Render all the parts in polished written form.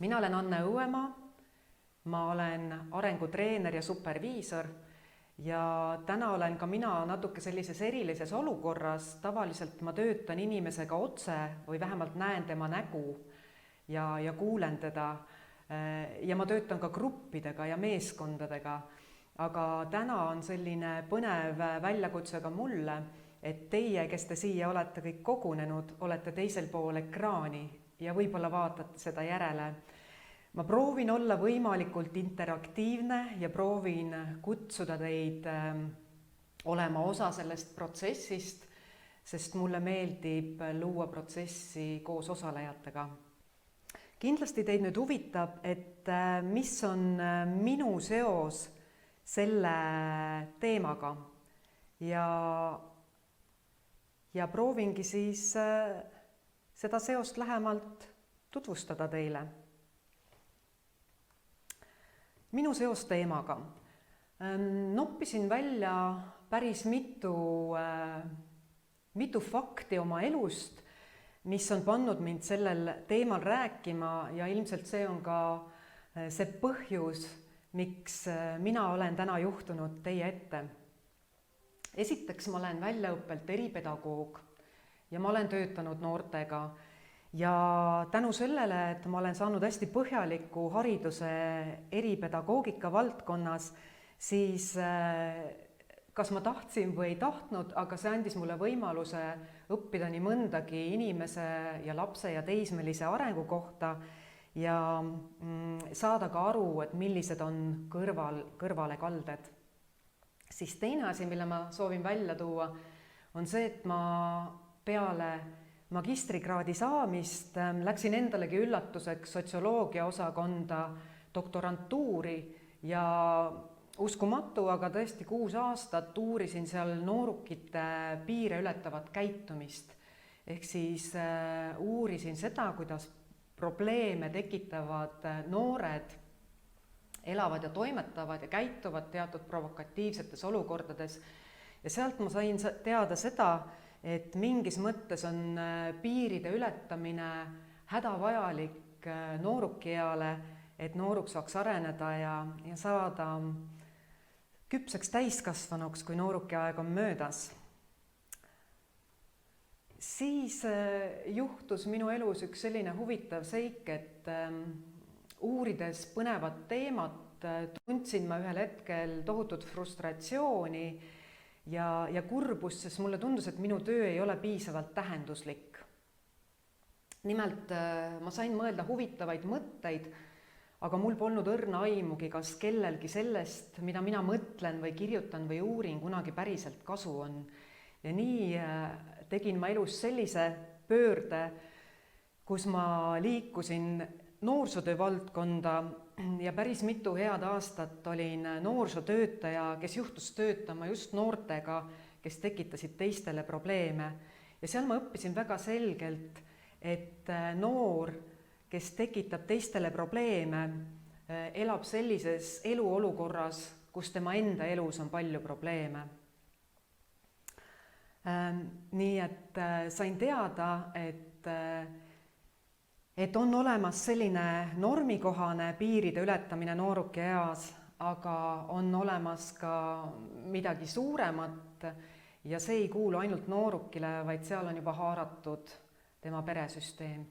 Mina olen Anne Õuemaa, ma olen arengutreener ja superviisor ja täna olen ka mina natuke sellises erilises olukorras. Tavaliselt ma töötan inimesega otse või vähemalt näen tema nägu ja kuulen teda. Ja ma töötan ka gruppidega ja meeskondadega, aga täna on selline põnev väljakutse ka mulle, et teie, kes te siia olete kõik kogunenud, olete teisel pool ekraani ja võib-olla vaatate seda järele. Ma proovin olla võimalikult interaktiivne ja proovin kutsuda teid olema osa sellest protsessist, sest mulle meeldib luua protsessi koos osalejatega. Kindlasti teid nüüd huvitab, et mis on minu seos selle teemaga ja proovingi siis seda seost lähemalt tutvustada teile. Minu seos teemaga. Noppisin välja päris mitu fakti oma elust, mis on pannud mind sellel teemal rääkima ja ilmselt see on ka see põhjus, miks mina olen täna juhtunud teie ette. Esiteks ma olen väljaõppelt eripedagoog ja ma olen töötanud noortega ja tänu sellele, et ma olen saanud hästi põhjaliku hariduse eripedagoogika valdkonnas, siis kas ma tahtsin või ei tahtnud, aga see andis mulle võimaluse õppida nii mõndagi inimese ja lapse ja teismelise arengu kohta ja saada ka aru, et millised on kõrvalekalded. Siis teine asi, mille ma soovin välja tuua, on see, et ma peale magistrikraadi saamist läksin endalegi üllatuseks sotsioloogia osakonda doktorantuuri ja uskumatu, aga tõesti 6 aastat uurisin seal noorukite piire ületavat käitumist. Ehk siis uurisin seda, kuidas probleeme tekitavad noored elavad ja toimetavad ja käituvad teatud provokatiivsetes olukordades. Ja sealt ma sain teada seda, et mingis mõttes on piiride ületamine hädavajalik noorukieale, et nooruk saaks areneda ja saada küpseks täiskasvanuks, kui noorukiaeg on möödas. Siis juhtus minu elus üks selline huvitav seik, et uurides põnevat teemat tundsin ma ühel hetkel tohutut frustratsiooni ja kurbust, sest mulle tundus, et minu töö ei ole piisavalt tähenduslik. Nimelt ma sain mõelda huvitavaid mõtteid, aga mul polnud õrna aimugi, kas kellelgi sellest, mida mina mõtlen või kirjutan või uurin, kunagi päriselt kasu on. Ja nii tegin ma elus sellise pöörde, kus ma liikusin noorsootöö valdkonda ja päris mitu head aastat olin noorsootöötaja, kes juhtus töötama just noortega, kes tekitasid teistele probleeme. Ja seal ma õppisin väga selgelt, et noor, kes tekitab teistele probleeme, elab sellises eluolukorras, kus tema enda elus on palju probleeme. Nii et sain teada, et on olemas selline normikohane piiride ületamine nooruki eas, aga on olemas ka midagi suuremat ja see ei kuulu ainult noorukile, vaid seal on juba haaratud tema peresüsteem.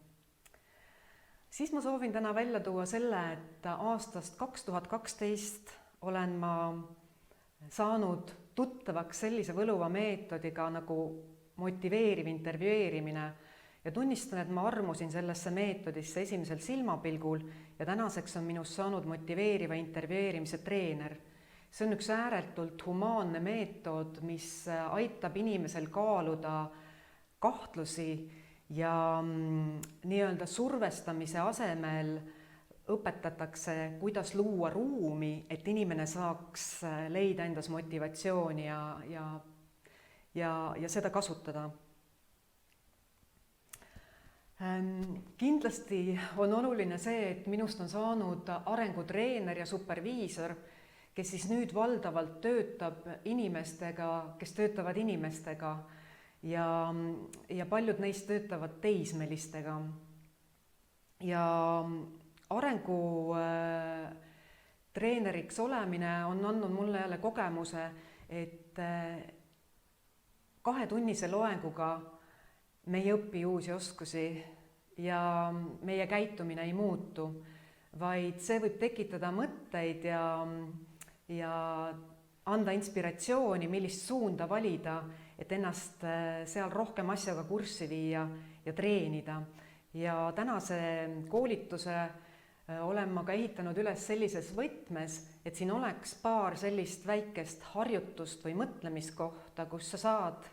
Siis ma soovin täna välja tuua selle, et aastast 2012 olen ma saanud tuttavaks sellise võluva meetodiga nagu motiveeriv intervjueerimine ja tunnistan, et ma armusin sellesse meetodisse esimesel silmapilgul ja tänaseks on minust saanud motiveeriva intervjueerimise treener. See on üks ääretult humaanne meetod, mis aitab inimesel kaaluda kahtlusi ja nii-öelda survestamise asemel õpetatakse, kuidas luua ruumi, et inimene saaks leida endas motivatsiooni ja seda kasutada. Kindlasti on oluline see, et minust on saanud arengutreener ja superviisor, kes siis nüüd valdavalt töötab inimestega, kes töötavad inimestega ja paljud neist töötavad teismelistega. Ja arengu treeneriks olemine on andnud mulle jälle kogemuse, et 2-tunnise loenguga me ei õpi uusi oskusi ja meie käitumine ei muutu, vaid see võib tekitada mõtteid ja anda inspiratsiooni, millist suunda valida, et ennast seal rohkem asjaga kurssi viia ja treenida. Ja tänase koolituse olen ma ka ehitanud üles sellises võtmes, et siin oleks paar sellist väikest harjutust või mõtlemiskohta, kus sa saad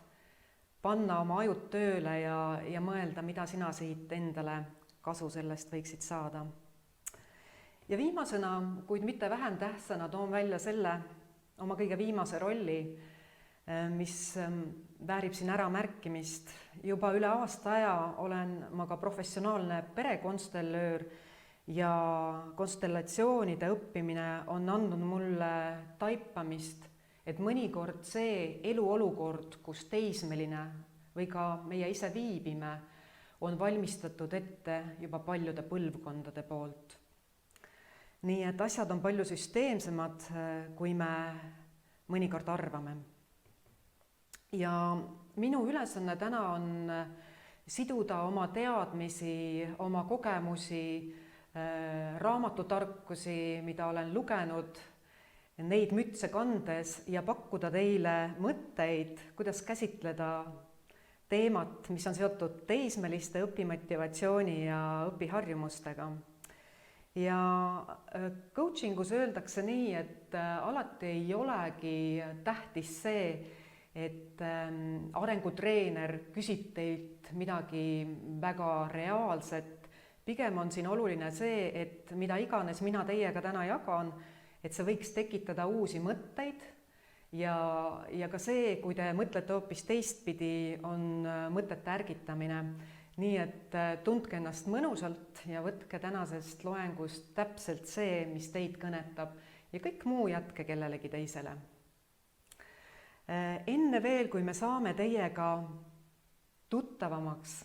panna oma ajud tööle ja mõelda, mida sina siit endale kasu sellest võiksid saada. Ja viimasena, kuid mitte vähem tähtsana, toon välja selle oma kõige viimase rolli, mis väärib siin ära märkimist. Juba üle aasta aja olen ma ka professionaalne perekonstellöör ja konstellatsioonide õppimine on andnud mulle taipamist, et mõnikord see eluolukord, kus teismeline või ka meie ise viibime, on valmistatud ette juba paljude põlvkondade poolt. Nii et asjad on palju süsteemsemad, kui me mõnikord arvame. Ja minu ülesanne täna on siduda oma teadmisi, oma kogemusi, raamatutarkusi, mida olen lugenud, neid mütse kandes ja pakkuda teile mõtteid, kuidas käsitleda teemat, mis on seotud teismeliste õpimotivatsiooni ja õpiharjumustega. Ja coachingus öeldakse nii, et alati ei olegi tähtis see, et arengutreener küsib teilt midagi väga reaalset. Pigem on siin oluline see, et mida iganes mina teiega täna jagan, et see võiks tekitada uusi mõtteid ja ka see, kui te mõtlete hoopis teistpidi, on mõtete ärgitamine. Nii et tundke ennast mõnusalt ja võtke tänasest loengust täpselt see, mis teid kõnetab ja kõik muu jätke kellelegi teisele. Enne veel, kui me saame teiega tuttavamaks,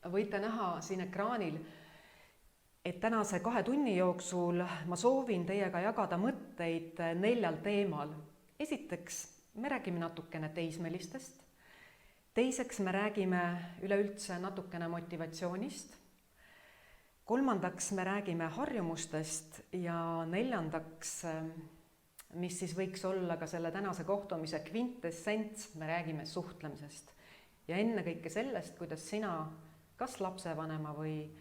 võite näha siin ekraanil, et tänase 2 tunni jooksul ma soovin teiega jagada mõtteid 4 teemal. Esiteks, me räägime natukene teismelistest. Teiseks, me räägime üleüldse natukene motivatsioonist. 3. me räägime harjumustest ja 4. mis siis võiks olla ka selle tänase kohtumise kvintessents, me räägime suhtlemisest. Ja ennekõike sellest, kuidas sina, kas lapsevanema või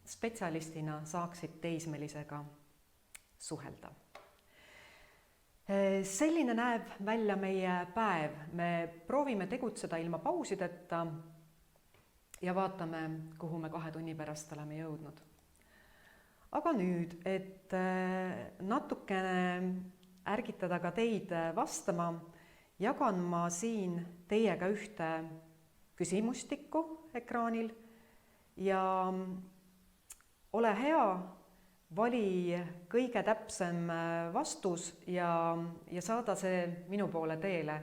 spetsialistina saaksid teismelisega suhelda. Selline näeb välja meie päev. Me proovime tegutseda ilma pausideta ja vaatame, kuhu me 2 tunni pärast oleme jõudnud. Aga nüüd, et natukene ärgitada ka teid vastama, jagan ma siin teiega ühte küsimustikku ekraanil ja ole hea, vali kõige täpsem vastus ja saada see minu poole teele.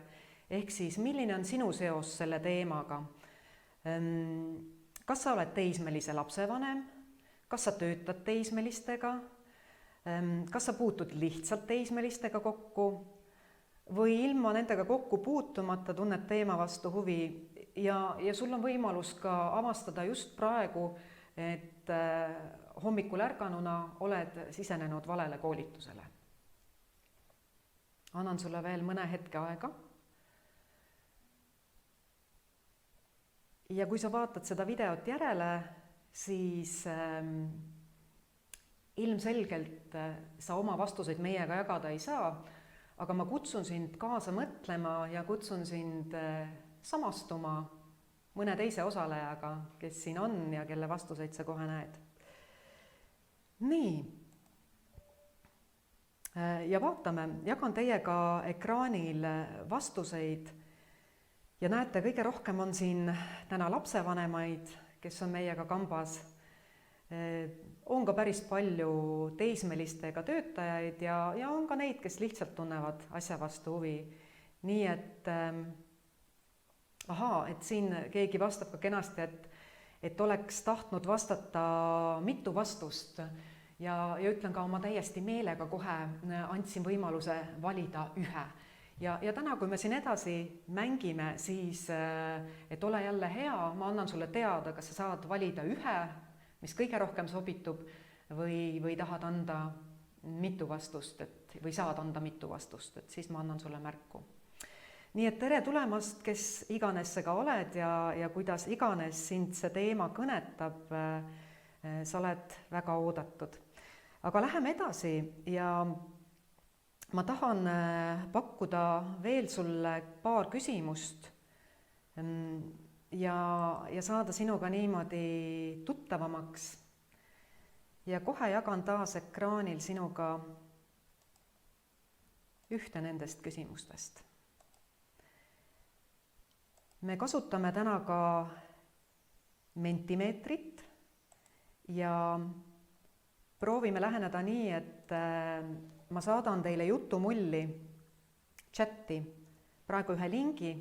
Ehk siis, milline on sinu seos selle teemaga? Kas sa oled teismelise lapsevanem? Kas sa töötad teismelistega? Kas sa puutud lihtsalt teismelistega kokku? Või ilma nendega kokku puutumata tunned teema vastu huvi ja sul on võimalus ka avastada just praegu, et hommikul ärganuna oled sisenenud valele koolitusele. Annan sulle veel mõne hetke aega. Ja kui sa vaatad seda videot järele, siis ilmselgelt sa oma vastuseid meiega jagada ei saa, aga ma kutsun sind kaasa mõtlema ja kutsun sind samastuma mõne teise osalejaga, kes siin on ja kelle vastuseid sa kohe näed. Nii. Ja vaatame, jagan teiega ekraanil vastuseid ja näete, kõige rohkem on siin täna lapsevanemaid, kes on meiega kambas. On ka päris palju teismelistega töötajaid ja on ka neid, kes lihtsalt tunnevad asja vastu huvi. Nii et, et siin keegi vastab ka kenasti, et oleks tahtnud vastata mitu vastust ja ütlen ka oma täiesti meelega kohe, andsin võimaluse valida ühe. Ja täna, kui me siin edasi mängime, siis et ole jälle hea, ma annan sulle teada, kas sa saad valida ühe, mis kõige rohkem sobitub, või tahad anda mitu vastust, või saad anda mitu vastust, et siis ma annan sulle märku. Nii et tere tulemast, kes iganes sa ka oled ja kuidas iganes sind see teema kõnetab, sa oled väga oodatud. Aga läheme edasi ja ma tahan pakkuda veel sulle paar küsimust ja saada sinuga niimoodi tuttavamaks. Ja kohe jagan taas ekraanil sinuga ühte nendest küsimustest. Me kasutame täna ka mentimeetrit ja proovime läheneda nii, et ma saadan teile jutumulli chatti praegu ühe lingi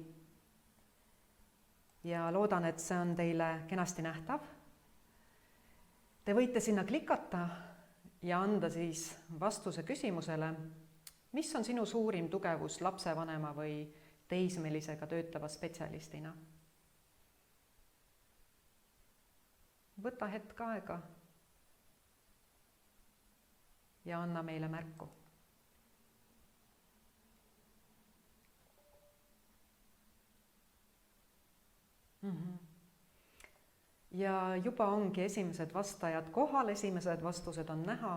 ja loodan, et see on teile kenasti nähtav. Te võite sinna klikata ja anda siis vastuse küsimusele, mis on sinu suurim tugevus lapsevanema või teismelisega töötava spetsialistina. Võta hetk aega ja anna meile märku. Ja juba ongi esimesed vastajad kohal, esimesed vastused on näha.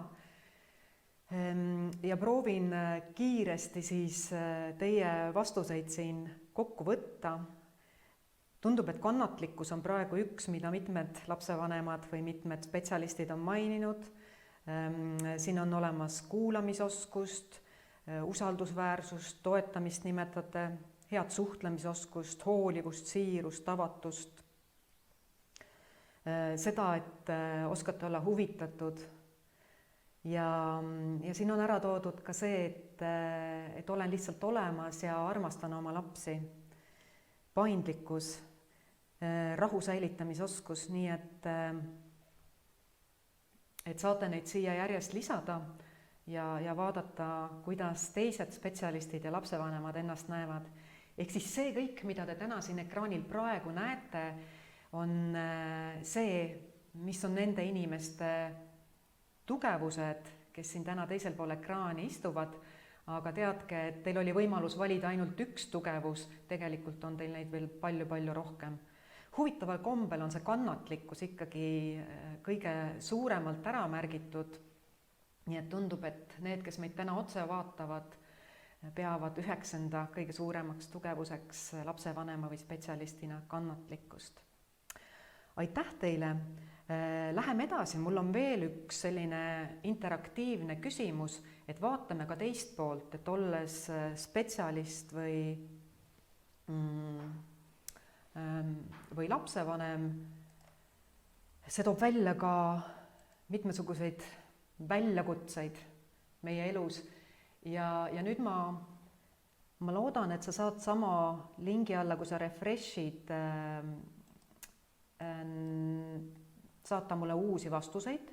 Ja proovin kiiresti siis teie vastuseid siin kokku võtta. Tundub, et kannatlikkus on praegu üks, mida mitmed lapsevanemad või mitmed spetsialistid on maininud. Siin on olemas kuulamisoskust, usaldusväärsust, toetamist nimetate, head suhtlemisoskust, hoolivust, siirust, avatust. Seda, et oskate olla huvitatud. Ja siin on ära toodud ka see, et olen lihtsalt olemas ja armastan oma lapsi. Paindlikkus, rahu säilitamisoskus, nii et saate neid siia järjest lisada ja vaadata, kuidas teised spetsialistid ja lapsevanemad ennast näevad. Ehk siis see kõik, mida te täna siin ekraanil praegu näete, on see, mis on nende inimeste tugevused, kes siin täna teisel pool ekraani istuvad, aga teadke, et teil oli võimalus valida ainult üks tugevus, tegelikult on teil neid veel palju-palju rohkem. Huvitaval kombel on see kannatlikkus ikkagi kõige suuremalt ära märgitud, nii et tundub, et need, kes meid täna otse vaatavad, peavad 9. kõige suuremaks tugevuseks lapsevanema või spetsialistina kannatlikkust. Aitäh teile! Läheme edasi, mul on veel üks selline interaktiivne küsimus, et vaatame ka teist poolt, et olles spetsialist või lapsevanem, see toob välja ka mitmesuguseid väljakutseid meie elus ja nüüd ma loodan, et sa saad sama lingi alla, kui sa refresh'id, saata mulle uusi vastuseid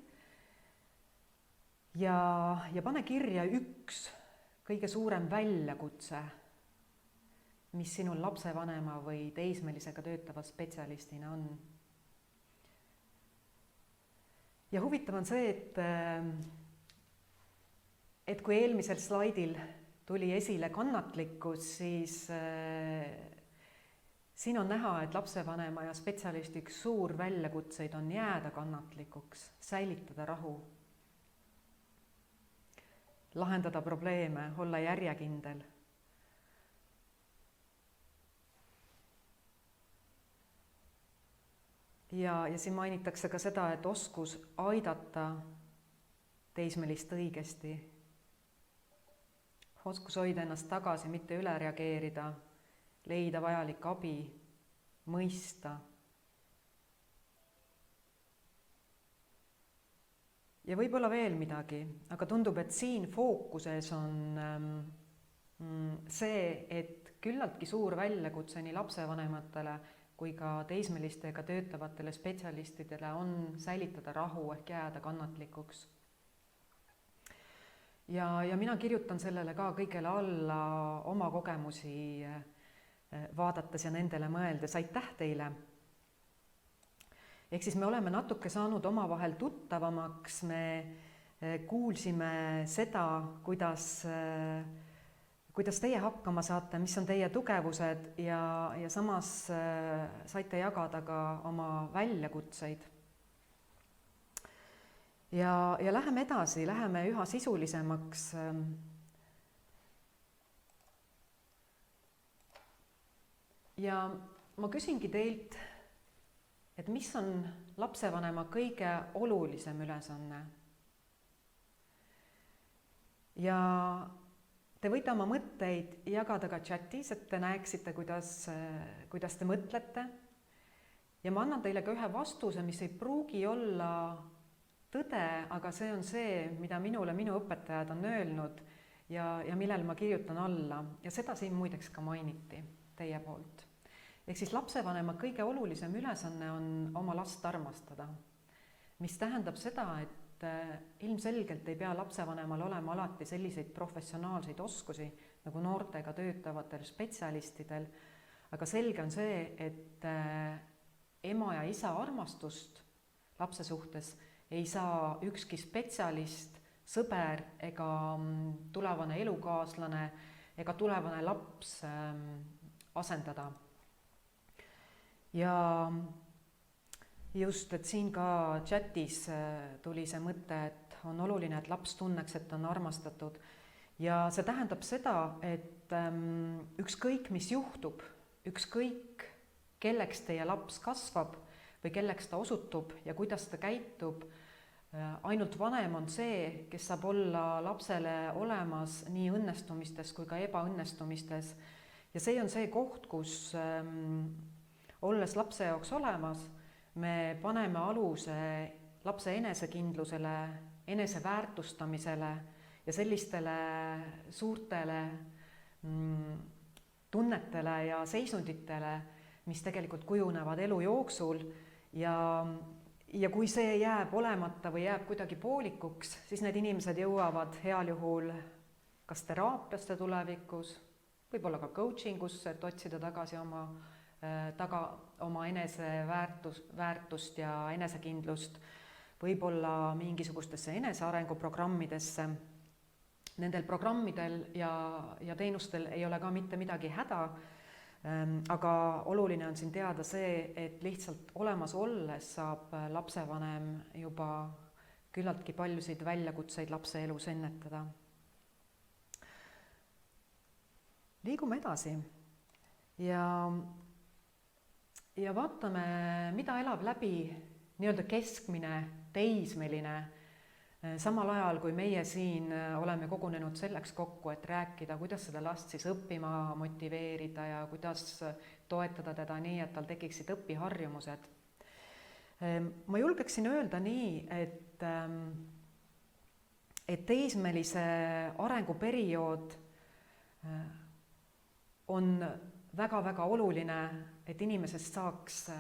ja pane kirja üks kõige suurem väljakutse, mis sinul lapsevanema või teismelisega töötava spetsialistina on. Ja huvitav on see, et kui eelmisel slaidil tuli esile kannatlikkus, siis siin on näha, et lapsevanema ja spetsialisti üks suur väljakutseid on jääda kannatlikuks, säilitada rahu, lahendada probleeme, olla järjekindel. Ja siin mainitakse ka seda, et oskus aidata teismelist õigesti, oskus hoida ennast tagasi, mitte üle reageerida, leida vajalik abi, mõista. Ja võib-olla veel midagi, aga tundub, et siin fookuses on see, et küllaltki suur väljakutse nii lapsevanematele kui ka teismelistega töötavatele spetsialistidele on säilitada rahu ehk jääda kannatlikuks. Ja mina kirjutan sellele ka kõigele alla oma kogemusi vaadates ja nendele mõeldes. Aitäh teile! Ehk siis me oleme natuke saanud omavahel tuttavamaks, me kuulsime seda, kuidas teie hakkama saate, mis on teie tugevused ja samas saite jagada ka oma väljakutseid. Ja läheme edasi, läheme üha sisulisemaks. Ja ma küsingi teilt, et mis on lapsevanema kõige olulisem ülesanne? Ja te võite oma mõtteid jagada ka chatis, et te näeksite, kuidas te mõtlete. Ja ma annan teile ka ühe vastuse, mis ei pruugi olla tõde, aga see on see, mida minule minu õpetajad on öelnud ja millele ma kirjutan alla. Ja seda siin muideks ka mainiti teie poolt. Ehk siis lapsevanema kõige olulisem ülesanne on oma last armastada, mis tähendab seda, et ilmselgelt ei pea lapsevanemal olema alati selliseid professionaalseid oskusi nagu noortega töötavatel spetsialistidel, aga selge on see, et ema ja isa armastust lapse suhtes ei saa ükski spetsialist, sõber ega tulevane elukaaslane ega tulevane laps asendada. Ja just, et siin ka chatis tuli see mõte, et on oluline, et laps tunneks, et on armastatud. Ja see tähendab seda, et ükskõik mis juhtub, ükskõik kelleks teie laps kasvab või kelleks ta osutub ja kuidas ta käitub, ainult vanem on see, kes saab olla lapsele olemas nii õnnestumistes kui ka ebaõnnestumistes. Ja see on see koht, kus olles lapse jaoks olemas, me paneme aluse lapse enesekindlusele, eneseväärtustamisele ja sellistele suurtele tunnetele ja seisunditele, mis tegelikult kujunevad elu jooksul ja kui see jääb olemata või jääb kuidagi poolikuks, siis need inimesed jõuavad heal juhul kas teraapiasse tulevikus, võib-olla ka coaching usse, et otsida tagasi oma eneseväärtust ja enesekindlust, võib-olla mingisugustesse enesearenguprogrammidesse. Nendel programmidel ja teenustel ei ole ka mitte midagi häda, aga oluline on siin teada see, et lihtsalt olemas olles saab lapsevanem juba küllaltki paljusid väljakutseid lapse elus ennetada. Liigume edasi ja vaatame, mida elab läbi nii-öelda keskmine teismeline, samal ajal kui meie siin oleme kogunenud selleks kokku, et rääkida, kuidas seda last siis õppima motiveerida ja kuidas toetada teda nii, et tal tekiksid õpiharjumused. Ma julgeksin öelda nii, et teismelise arenguperiood on väga-väga oluline, et inimesest saaks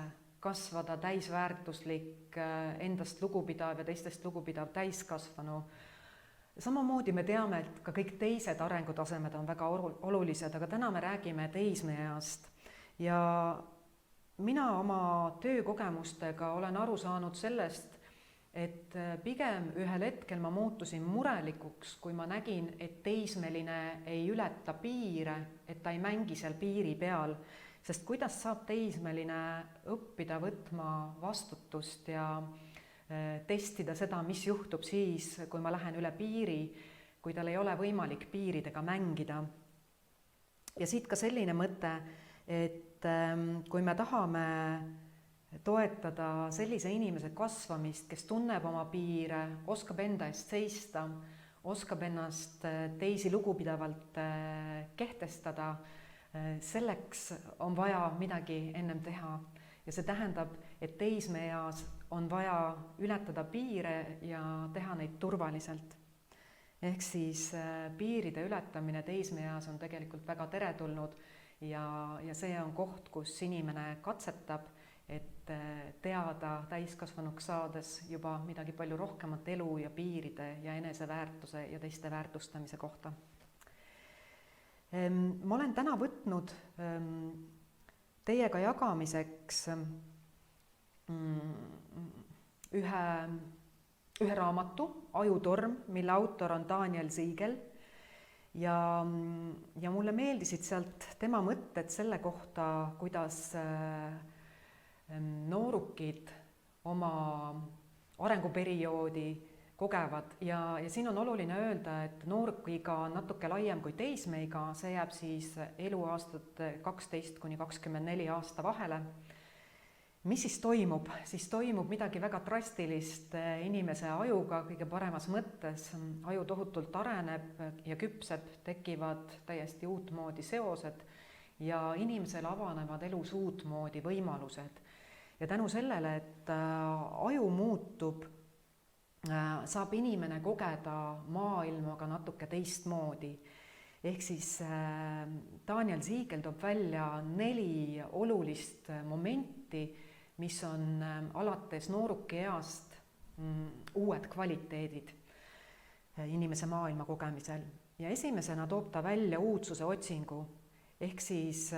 kasvada täisväärtuslik, endast lugupidav ja teistest lugupidav täiskasvanu. Samamoodi me teame, et ka kõik teised arengutasemed on väga olulised, aga täna me räägime teismeeast. Ja mina oma töökogemustega olen aru saanud sellest, et pigem ühel hetkel ma muutusin murelikuks, kui ma nägin, et teismeline ei ületa piire, et ta ei mängi seal piiri peal. Sest kuidas saab teismeline õppida võtma vastutust ja testida seda, mis juhtub siis, kui ma lähen üle piiri, kui tal ei ole võimalik piiridega mängida. Ja siit ka selline mõte, et kui me tahame toetada sellise inimese kasvamist, kes tunneb oma piire, oskab enda eest seista, oskab ennast teisi lugupidavalt kehtestada, selleks on vaja midagi ennem teha. Ja see tähendab, et teismeeas on vaja ületada piire ja teha neid turvaliselt. Ehk siis piiride ületamine teismeeas on tegelikult väga teretulnud ja see on koht, kus inimene katsetab, et teada täiskasvanuks saades juba midagi palju rohkemat elu ja piiride ja eneseväärtuse ja teiste väärtustamise kohta. Ma olen täna võtnud teiega jagamiseks ühe raamatu, Ajutorm, mille autor on Daniel Siegel ja mulle meeldisid sealt tema mõtted selle kohta, kuidas noorukid oma arenguperioodi kogevad ja siin on oluline öelda, et noorukiga on natuke laiem kui teismeiga, see jääb siis eluaastate 12–24 aasta vahele. Mis siis toimub? Siis toimub midagi väga drastilist inimese ajuga kõige paremas mõttes. Aju tohutult areneb ja küpseb, tekivad täiesti uutmoodi seosed ja inimesel avanevad elus uutmoodi võimalused. Ja tänu sellele, et aju muutub, saab inimene kogeda maailmaga natuke teistmoodi. Ehk siis Daniel Siegel toob välja 4 olulist momenti, mis on alates noorukieast uued kvaliteedid inimese maailma kogemisel. Ja esimesena toob ta välja uudsuse otsingu, ehk siis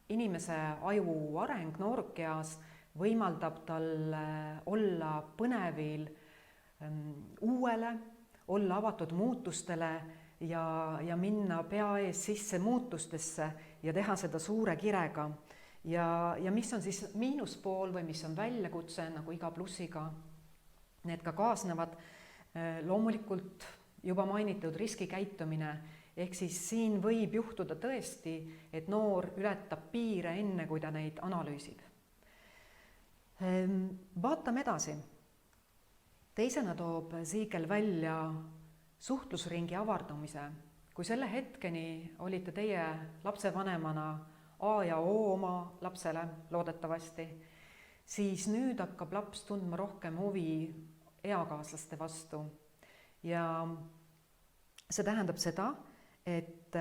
inimese aju areng noorukeas võimaldab tal olla põnevil uuele, olla avatud muutustele ja minna pea ees sisse muutustesse ja teha seda suure kirega. Ja mis on siis miinuspool või mis on väljakutse, nagu iga plussiga, need ka kaasnevad loomulikult juba mainitud riskikäitumine, ehk siis siin võib juhtuda tõesti, et noor ületab piire enne, kui ta neid analüüsib. Vaatame edasi. Teisena toob Siegel välja suhtlusringi avardumise. Kui selle hetkeni olite teie lapsevanemana A ja O oma lapsele loodetavasti, siis nüüd hakkab laps tundma rohkem huvi eakaaslaste vastu. Ja see tähendab seda, et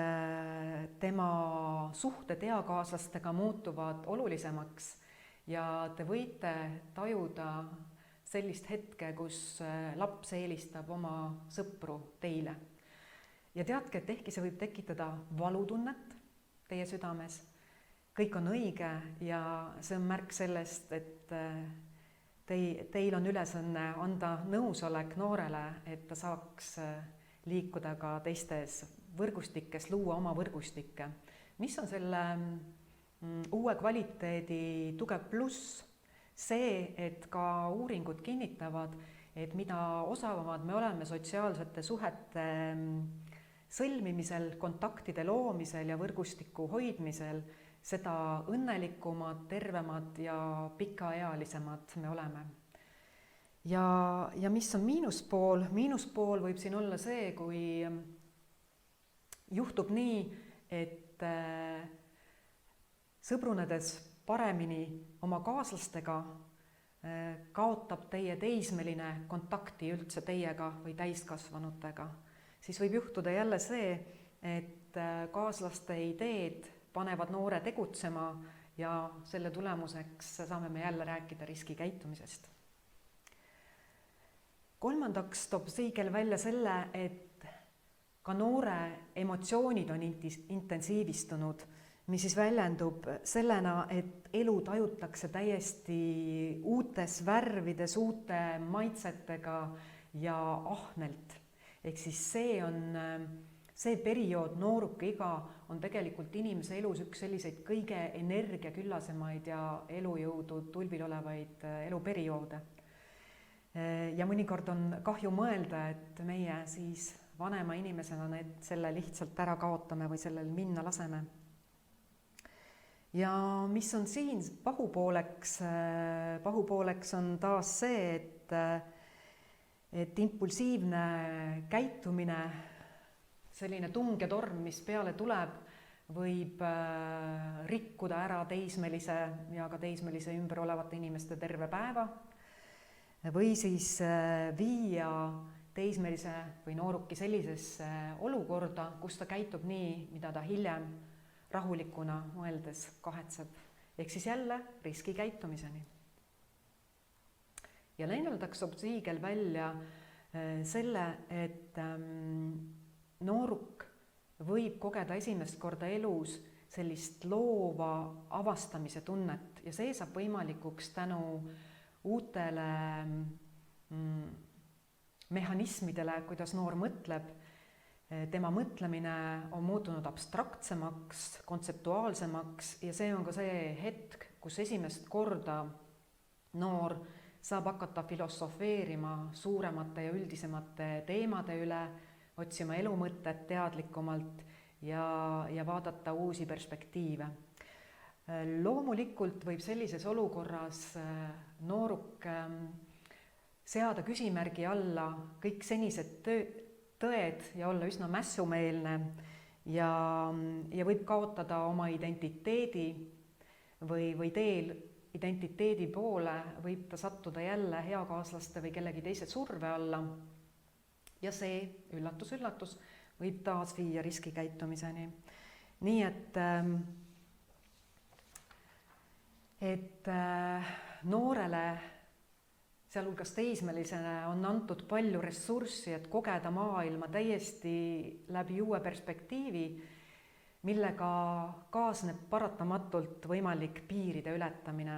tema suhted eakaaslastega muutuvad olulisemaks ja te võite tajuda sellist hetke, kus laps eelistab oma sõpru teile. Ja teadke, et ehkki see võib tekitada valutunnet teie südames, kõik on õige ja see on märk sellest, et teil on ülesanne anda nõusolek noorele, et ta saaks liikuda ka teistes võrgustikes, luua oma võrgustikke. Mis on selle uue kvaliteedi tugev pluss? See, et ka uuringud kinnitavad, et mida osavamad me oleme sotsiaalsete suhete sõlmimisel, kontaktide loomisel ja võrgustiku hoidmisel, seda õnnelikumad, tervemad ja pikaealisemad me oleme. Ja mis on miinuspool? Miinuspool võib siin olla see, kui juhtub nii, et sõbrunedes paremini oma kaaslastega kaotab teie teismeline kontakti üldse teiega või täiskasvanutega. Siis võib juhtuda jälle see, et kaaslaste ideed panevad noore tegutsema ja selle tulemuseks saame me jälle rääkida riskikäitumisest. Kolmandaks toob Siegel välja selle, et ka noore emotsioonid on intensiivistunud, mis siis väljendub sellena, et elu tajutakse täiesti uutes värvides, uute maitsetega ja ahnelt. Ehk siis see periood, noorukiiga, on tegelikult inimese elus üks selliseid kõige energiaküllasemaid ja elujõudu tulvil olevaid eluperioode. Ja mõnikord on kahju mõelda, et meie siis vanema inimesena selle lihtsalt ära kaotame või sellel minna laseme. Ja mis on siin pahupooleks? Pahupooleks on taas see, et impulsiivne käitumine, selline tung ja torm, mis peale tuleb, võib rikkuda ära teismelise ja ka teismelise ümber olevate inimeste terve päeva või siis viia teismelise või nooruki sellisesse olukorda, kus ta käitub nii, mida ta hiljem rahulikuna mõeldes kahetseb. Ehk siis jälle riskikäitumiseni. Ja Leinald toob Siegel välja selle, et nooruk võib kogeda esimest korda elus sellist loova avastamise tunnet ja see saab võimalikuks tänu uutele mehhanismidele, kuidas noor mõtleb. Tema mõtlemine on muutunud abstraktsemaks, kontseptuaalsemaks ja see on ka see hetk, kus esimest korda noor saab hakata filosofeerima suuremate ja üldisemate teemade üle, otsima elumõtet teadlikumalt ja vaadata uusi perspektiive. Loomulikult võib sellises olukorras nooruk seada küsimärgi alla kõik senised tõed ja olla üsna mässumeelne ja võib kaotada oma identiteedi või teel identiteedi poole võib ta sattuda jälle heakaaslaste või kellegi teise surve alla ja see, üllatus, üllatus, võib taas viia riskikäitumiseni. Nii et noorele, sealhulgas teismelisele, on antud palju ressurssi, et kogeda maailma täiesti läbi uue perspektiivi, millega kaasneb paratamatult võimalik piiride ületamine.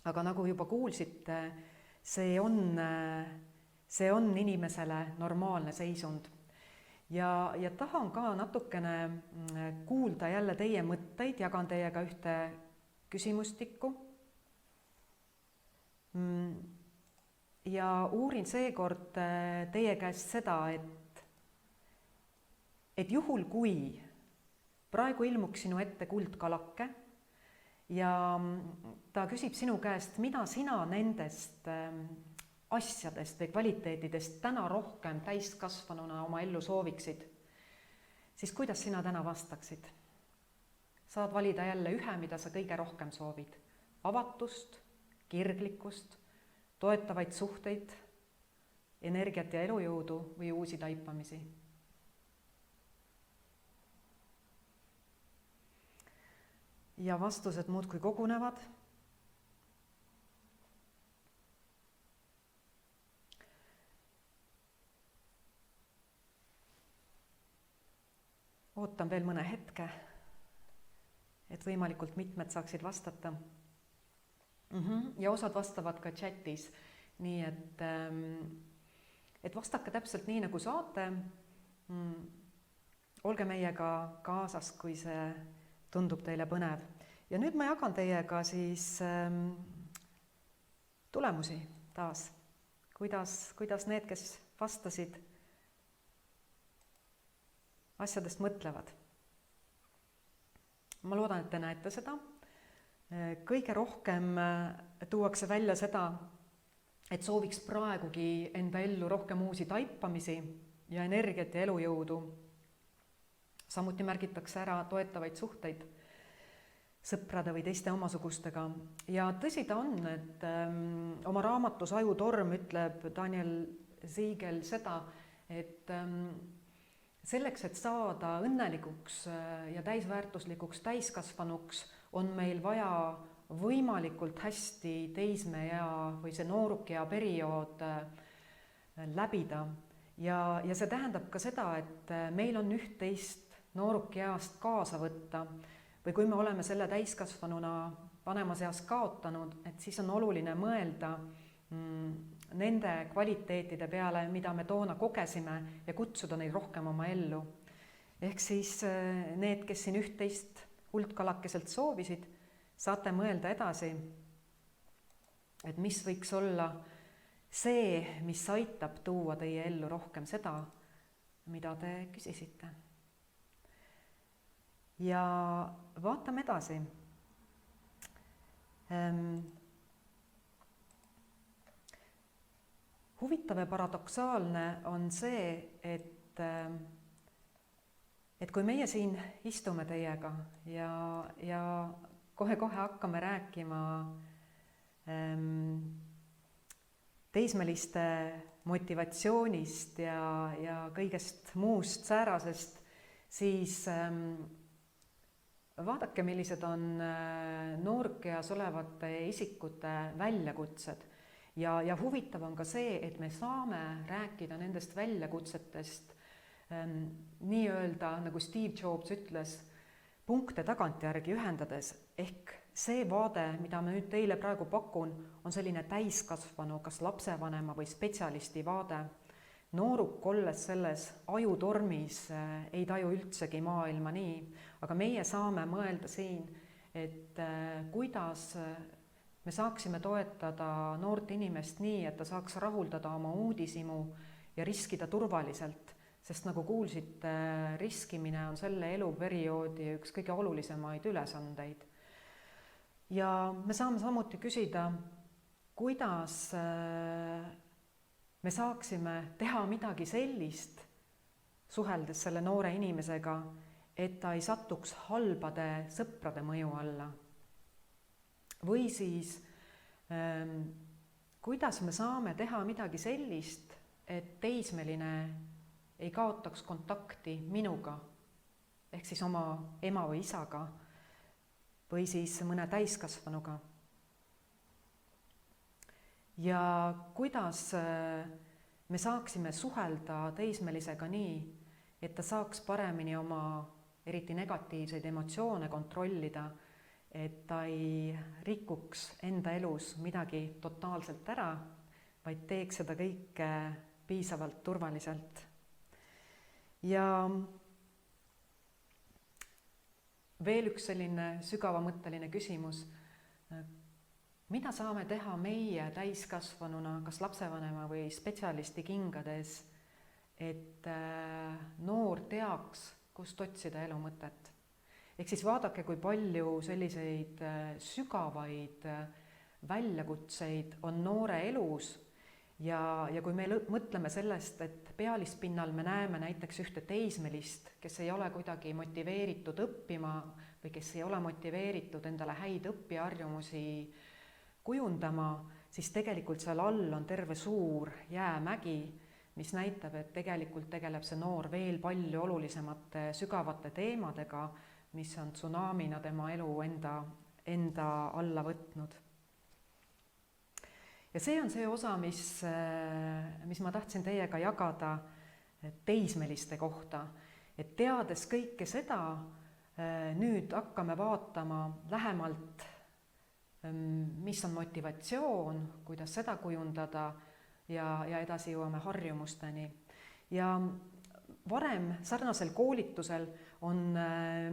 Aga nagu juba kuulsite, see on inimesele normaalne seisund. Ja tahan ka natukene kuulda jälle teie mõtteid, jagan teiega ühte küsimustikku. Ja uurin seekord teie käest seda, et juhul kui praegu ilmuks sinu ette kuldkalake ja ta küsib sinu käest, mida sina nendest asjadest või kvaliteetidest täna rohkem täiskasvanuna oma ellu sooviksid, siis kuidas sina täna vastaksid? Saad valida jälle ühe, mida sa kõige rohkem soovid. Avatust, kirglikkust, toetavaid suhteid, energiat ja elujõudu või uusi taipamisi. Ja vastused muudkui kogunevad. Ootan veel mõne hetke, et võimalikult mitmed saaksid vastata. Ja osad vastavad ka chatis, nii et vastake täpselt nii, nagu saate. Olge meiega kaasas, kui see tundub teile põnev. Ja nüüd ma jagan teiega siis tulemusi taas. Kuidas need, kes vastasid, asjadest mõtlevad. Ma loodan, et te näete seda. Kõige rohkem tuuakse välja seda, et sooviks praegugi enda ellu rohkem uusi taipamisi ja energiat ja elujõudu. Samuti märgitakse ära toetavaid suhteid sõprade või teiste omasugustega. Ja tõsi ta on, et oma raamatus Ajutorm ütleb Daniel Siegel seda, et selleks, et saada õnnelikuks ja täisväärtuslikuks täiskasvanuks, on meil vaja võimalikult hästi teismeea või see noorukea periood läbida. Ja see tähendab ka seda, et meil on üht-teist noorukeast kaasa võtta või kui me oleme selle täiskasvanuna vanemas eas kaotanud, et siis on oluline mõelda nende kvaliteetide peale, mida me toona kogesime ja kutsuda neid rohkem oma ellu. Ehk siis need, kes siin üht-teist kuldkalakeselt soovisid, saate mõelda edasi, et mis võiks olla see, mis aitab tuua teie ellu rohkem seda, mida te küsisite. Ja vaatame edasi. Huvitav ja paradoksaalne on see, et kui meie siin istume teiega ja kohe-kohe hakkame rääkima teismeliste motivatsioonist ja kõigest muust säärasest, siis vaadake, millised on noorkeas olevate isikute väljakutsed ja huvitav on ka see, et me saame rääkida nendest väljakutsetest nii-öelda, nagu Steve Jobs ütles, punkte tagantjärgi ühendades, ehk see vaade, mida ma nüüd teile praegu pakun, on selline täiskasvanu, kas lapsevanema või spetsialisti vaade. Nooruk olles selles ajutormis ei taju üldsegi maailma nii, aga meie saame mõelda siin, et kuidas me saaksime toetada noort inimest nii, et ta saaks rahuldada oma uudishimu ja riskida turvaliselt, sest nagu kuulsite, riskimine on selle eluperioodi üks kõige olulisemaid ülesandeid. Ja me saame samuti küsida, kuidas me saaksime teha midagi sellist, suheldes selle noore inimesega, et ta ei satuks halbade sõprade mõju alla. Või siis, kuidas me saame teha midagi sellist, et teismeline ei kaotaks kontakti minuga, ehk siis oma ema või isaga, või siis mõne täiskasvanuga. Ja kuidas me saaksime suhelda teismelisega nii, et ta saaks paremini oma eriti negatiivseid emotsioone kontrollida, et ta ei rikuks enda elus midagi totaalselt ära, vaid teeks seda kõike piisavalt turvaliselt. Ja veel üks selline sügavamõtteline küsimus. Mida saame teha meie täiskasvanuna, kas lapsevanema või spetsialisti kingades, et noor teaks, kust otsida elu mõtet? Ehk siis vaadake, kui palju selliseid sügavaid väljakutseid on noore elus ja kui me mõtleme sellest, et pealispinnal me näeme näiteks ühte teismelist, kes ei ole kuidagi motiveeritud õppima või kes ei ole motiveeritud endale häid õpiharjumusi kujundama, siis tegelikult seal all on terve suur jäämägi, mis näitab, et tegelikult tegeleb see noor veel palju olulisemate sügavate teemadega, mis on tsunamina tema elu enda alla võtnud. Ja see on see osa, mis ma tahtsin teiega jagada teismeliste kohta. Et teades kõike seda, nüüd hakkame vaatama lähemalt, mis on motivatsioon, kuidas seda kujundada ja edasi jõuame harjumusteni. Ja varem sarnasel koolitusel on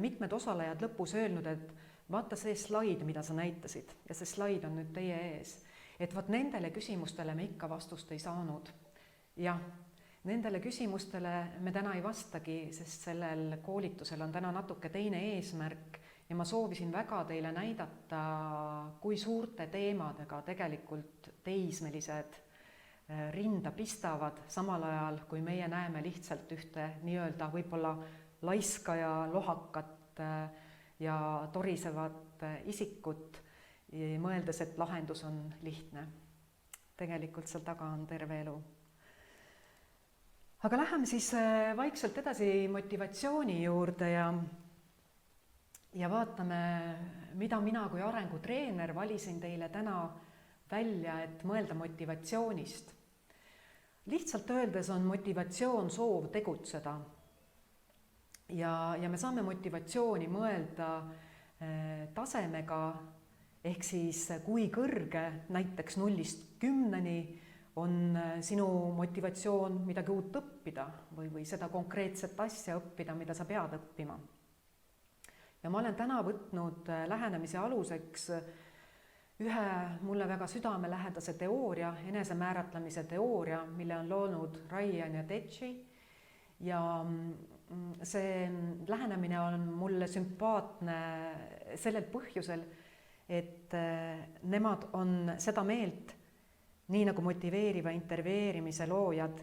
mitmed osalejad lõpus öelnud, et vaata see slaid, mida sa näitasid, ja see slaid on nüüd teie ees. Et vaat nendele küsimustele me ikka vastust ei saanud. Jah, nendele küsimustele me täna ei vastagi, sest sellel koolitusel on täna natuke teine eesmärk ja ma soovisin väga teile näidata, kui suurte teemadega tegelikult teismelised rinda pistavad, samal ajal kui meie näeme lihtsalt ühte nii-öelda võib-olla laiska ja lohakat ja torisevat isikut, mõeldes, et lahendus on lihtne. Tegelikult seal taga on terve elu. Aga läheme siis vaikselt edasi motivatsiooni juurde ja vaatame, mida mina kui arengutreener valisin teile täna välja, et mõelda motivatsioonist. Lihtsalt öeldes on motivatsioon soov tegutseda. Ja me saame motivatsiooni mõelda tasemega, ehk siis kui kõrge, näiteks 0–10 on sinu motivatsioon midagi uut õppida või seda konkreetset asja õppida, mida sa pead õppima. Ja ma olen täna võtnud lähenemise aluseks ühe mulle väga südamelähedase teooria, enesemääratlemise teooria, mille on loonud Ryan ja Tetschi. Ja see lähenemine on mulle sümpaatne sellel põhjusel, et nemad on seda meelt, nii nagu motiveeriva intervjueerimise loojad,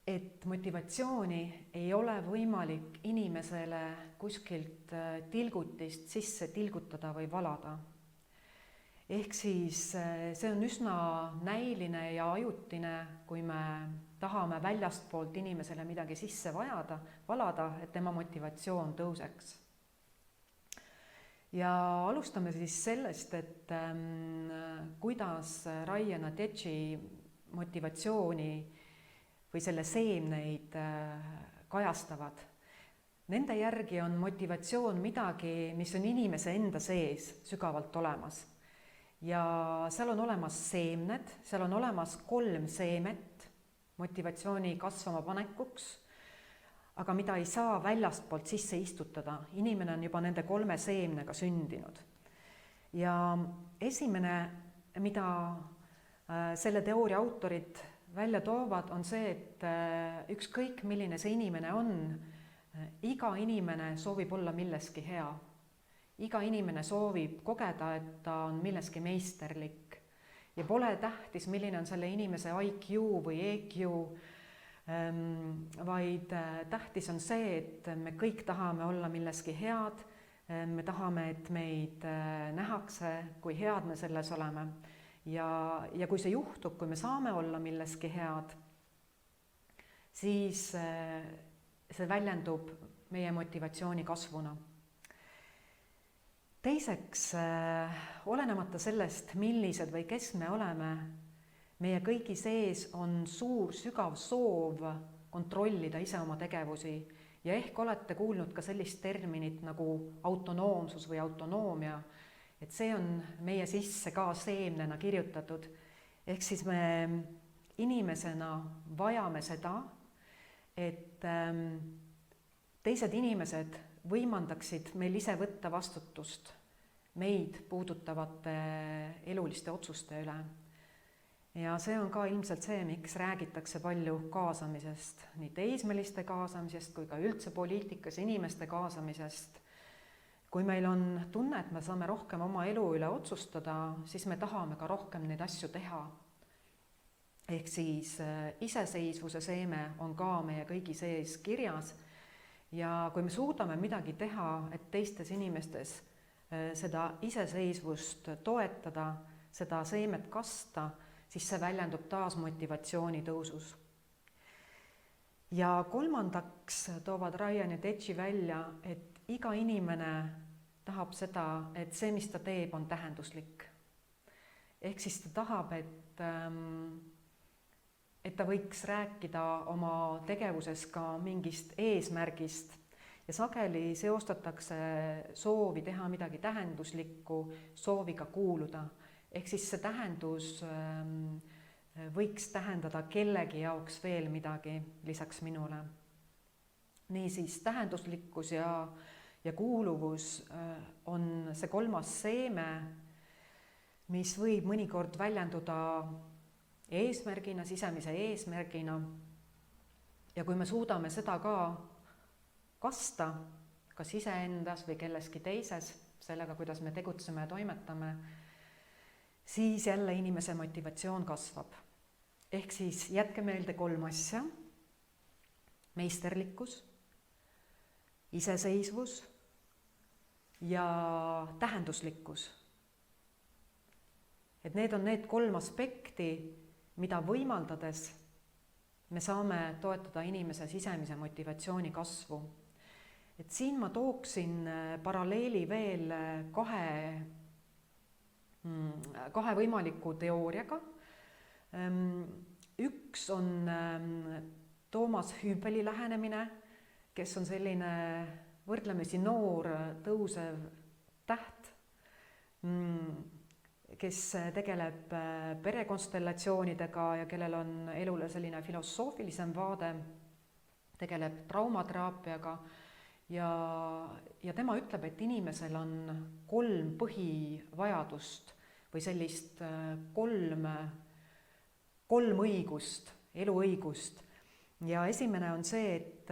et motivatsiooni ei ole võimalik inimesele kuskilt tilgutist sisse tilgutada või valada. Ehk siis see on üsna näiline ja ajutine, kui me tahame väljastpoolt inimesele midagi sisse valada, et tema motivatsioon tõuseks. ja alustame siis sellest, et kuidas Ryan ja Tedži motivatsiooni või selle seemneid kajastavad. Nende järgi on motivatsioon midagi, mis on inimese enda sees sügavalt olemas. Ja seal on olemas seemned, seal on olemas 3 seemet motivatsiooni kasvama panekuks, aga mida ei saa väljastpoolt sisse istutada. Inimene on juba nende 3 seemnega sündinud. Ja esimene, mida selle teooria autorid välja toovad, on see, et ükskõik milline see inimene on, iga inimene soovib olla milleski hea. Iga inimene soovib kogeda, et ta on milleski meisterlik. Ja pole tähtis, milline on selle inimese IQ või EQ, vaid tähtis on see, et me kõik tahame olla milleski head, me tahame, et meid nähakse, kui head me selles oleme. Ja kui see juhtub, kui me saame olla milleski head, siis see väljendub meie motivatsiooni kasvuna. Teiseks, olenemata sellest, millised või kes me oleme, meie kõigi sees on suur sügav soov kontrollida ise oma tegevusi ja ehk olete kuulnud ka sellist terminit nagu autonoomsus või autonoomia, et see on meie sisse ka seemnena kirjutatud. Ehk siis me inimesena vajame seda, et teised inimesed võimandaksid meil ise võtta vastutust meid puudutavate eluliste otsuste üle. Ja see on ka ilmselt see, miks räägitakse palju kaasamisest, nii teismeliste kaasamisest kui ka üldse poliitikas inimeste kaasamisest. Kui meil on tunne, et me saame rohkem oma elu üle otsustada, siis me tahame ka rohkem neid asju teha. Ehk siis iseseisvuse seeme on ka meie kõigi sees kirjas ja kui me suudame midagi teha, et teistes inimestes seda iseseisvust toetada, seda seemet kasta, siis see väljendub taas motivatsiooni tõusus. Ja kolmandaks toovad Ryan ja Tedži välja, et iga inimene tahab seda, et see, mis ta teeb, on tähenduslik. Ehk siis ta tahab, et ta võiks rääkida oma tegevuses ka mingist eesmärgist ja sageli seostatakse soovi teha midagi tähenduslikku, sooviga kuuluda. Ehk siis see tähendus võiks tähendada kellegi jaoks veel midagi lisaks minule. Niisiis tähenduslikkus ja kuuluvus on see 3. seeme, mis võib mõnikord väljenduda eesmärgina, sisemise eesmärgina. Ja kui me suudame seda ka kasta, kas iseendas või kelleski teises, sellega, kuidas me tegutseme ja toimetame, siis jälle inimese motivatsioon kasvab. Ehk siis jätke meelde 3 asja: meisterlikkus, iseseisvus ja tähenduslikkus. Et need on need 3 aspekti, mida võimaldades me saame toetada inimese sisemise motivatsiooni kasvu. Et siin ma tooksin paralleeli veel 2 võimaliku teooriaga. Üks on Thomas Hübeli lähenemine, kes on selline võrdlemisi noor tõusev täht, kes tegeleb perekonstellatsioonidega ja kellel on elule selline filosoofilisem vaade, tegeleb traumateraapiaga ja tema ütleb, et inimesel on 3 põhivajadust või sellist 3 õigust, eluõigust. Ja esimene on see, et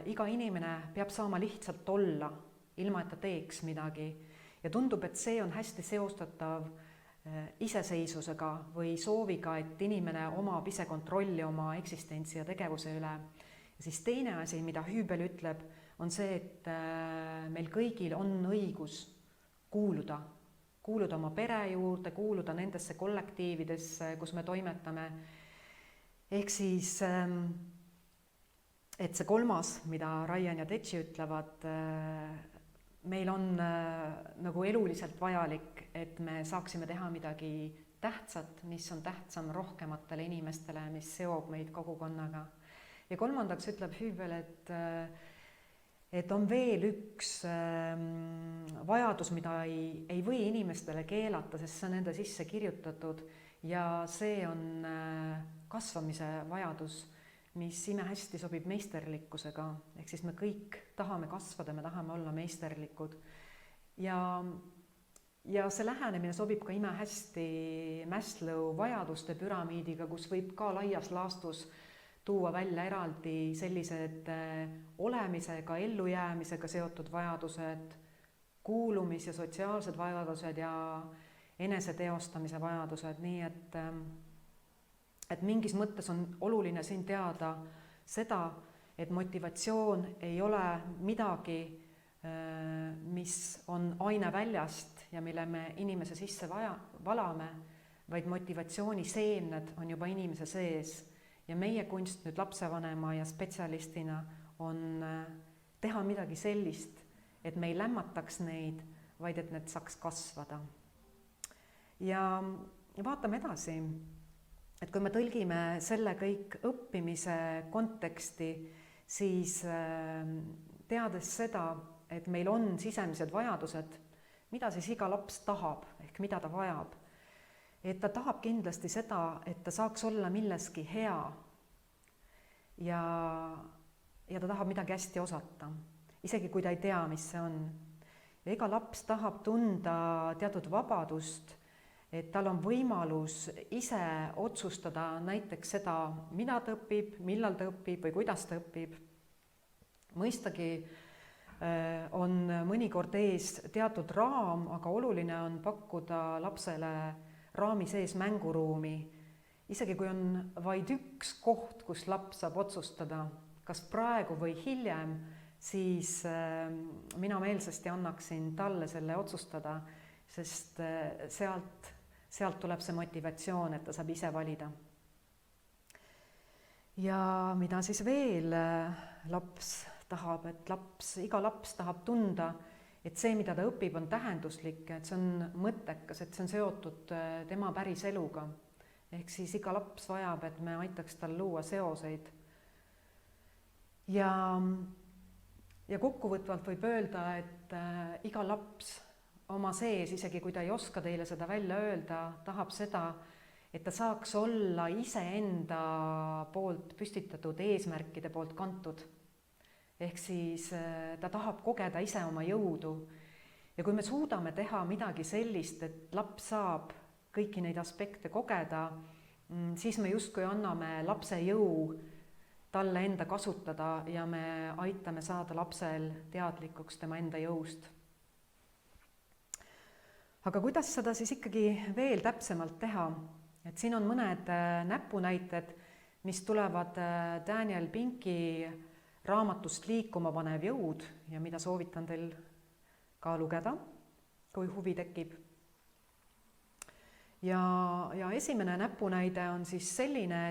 iga inimene peab saama lihtsalt olla, ilma et ta teeks midagi. Ja tundub, et see on hästi seostatav iseseisvusega või sooviga, et inimene omab ise kontrolli oma eksistentsi ja tegevuse üle. Ja siis teine asi, mida Hübel ütleb, on see, et meil kõigil on õigus kuuluda oma pere juurde, kuuluda nendesse kollektiividesse, kus me toimetame. Ehk siis, et see 3, mida Ryan ja Tedži ütlevad, meil on nagu eluliselt vajalik, et me saaksime teha midagi tähtsat, mis on tähtsam rohkematele inimestele, mis seob meid kogukonnaga. Ja kolmandaks ütleb Hüübel, et on veel üks vajadus, mida ei või inimestele keelata, sest see on nende sisse kirjutatud ja see on kasvamise vajadus, mis imehästi sobib meisterlikkusega, ehk siis me kõik tahame kasvada, me tahame olla meisterlikud ja see lähenemine sobib ka imehästi Maslow vajaduste püramiidiga, kus võib ka laias laastus tuua välja eraldi sellised olemisega, ellujäämisega seotud vajadused, kuulumis- ja sotsiaalsed vajadused ja eneseteostamise vajadused, nii et mingis mõttes on oluline siin teada seda, et motivatsioon ei ole midagi, mis on aine väljast ja mille me inimese sisse valame, vaid motivatsiooni seemned on juba inimese sees. Ja meie kunst nüüd lapsevanema ja spetsialistina on teha midagi sellist, et me ei lämmataks neid, vaid et need saaks kasvada. Ja vaatame edasi, et kui me tõlgime selle kõik õppimise konteksti, siis teades seda, et meil on sisemised vajadused, mida siis iga laps tahab, ehk mida ta vajab. Et ta tahab kindlasti seda, et ta saaks olla milleski hea ja ta tahab midagi hästi osata, isegi kui ta ei tea, mis see on. Ja iga laps tahab tunda teatud vabadust, et tal on võimalus ise otsustada näiteks seda, mida ta õpib, millal ta õpib või kuidas ta õpib. Mõistagi on mõnikord ees teatud raam, aga oluline on pakkuda lapsele raami sees mänguruumi, isegi kui on vaid üks koht, kus laps saab otsustada, kas praegu või hiljem, siis mina meelsasti annaksin talle selle otsustada, sest sealt tuleb see motivatsioon, et ta saab ise valida. Ja mida siis veel laps tahab, et iga laps tahab tunda, et see, mida ta õpib, on tähenduslik, et see on mõttekas, et see on seotud tema päris eluga. Ehk siis iga laps vajab, et me aitaks tal luua seoseid. Ja kokkuvõtvalt võib öelda, et iga laps oma sees, isegi kui ta ei oska teile seda välja öelda, tahab seda, et ta saaks olla iseenda poolt püstitatud eesmärkide poolt kantud. Ehk siis ta tahab kogeda ise oma jõudu. Ja kui me suudame teha midagi sellist, et laps saab kõiki neid aspekte kogeda, siis me justkui anname lapse jõu talle enda kasutada ja me aitame saada lapsel teadlikuks tema enda jõust. Aga kuidas seda siis ikkagi veel täpsemalt teha? Et siin on mõned näpunäited, mis tulevad Daniel Pinki raamatust Liikuma panev jõud ja mida soovitan teil ka lugeda, kui huvi tekib. Ja esimene näpunäide on siis selline,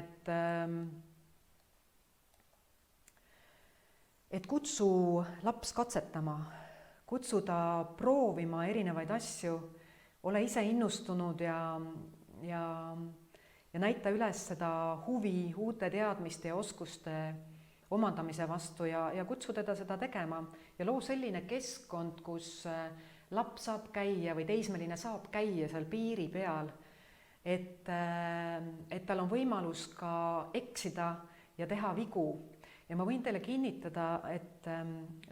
et kutsu laps katsetama, kutsu ta proovima erinevaid asju, ole ise innustunud ja näita üles seda huvi uute teadmiste ja oskuste omandamise vastu ja kutsu teda seda tegema ja loo selline keskkond, kus laps saab käia või teismeline saab käia seal piiri peal, et tal on võimalus ka eksida ja teha vigu. Ja ma võin teile kinnitada, et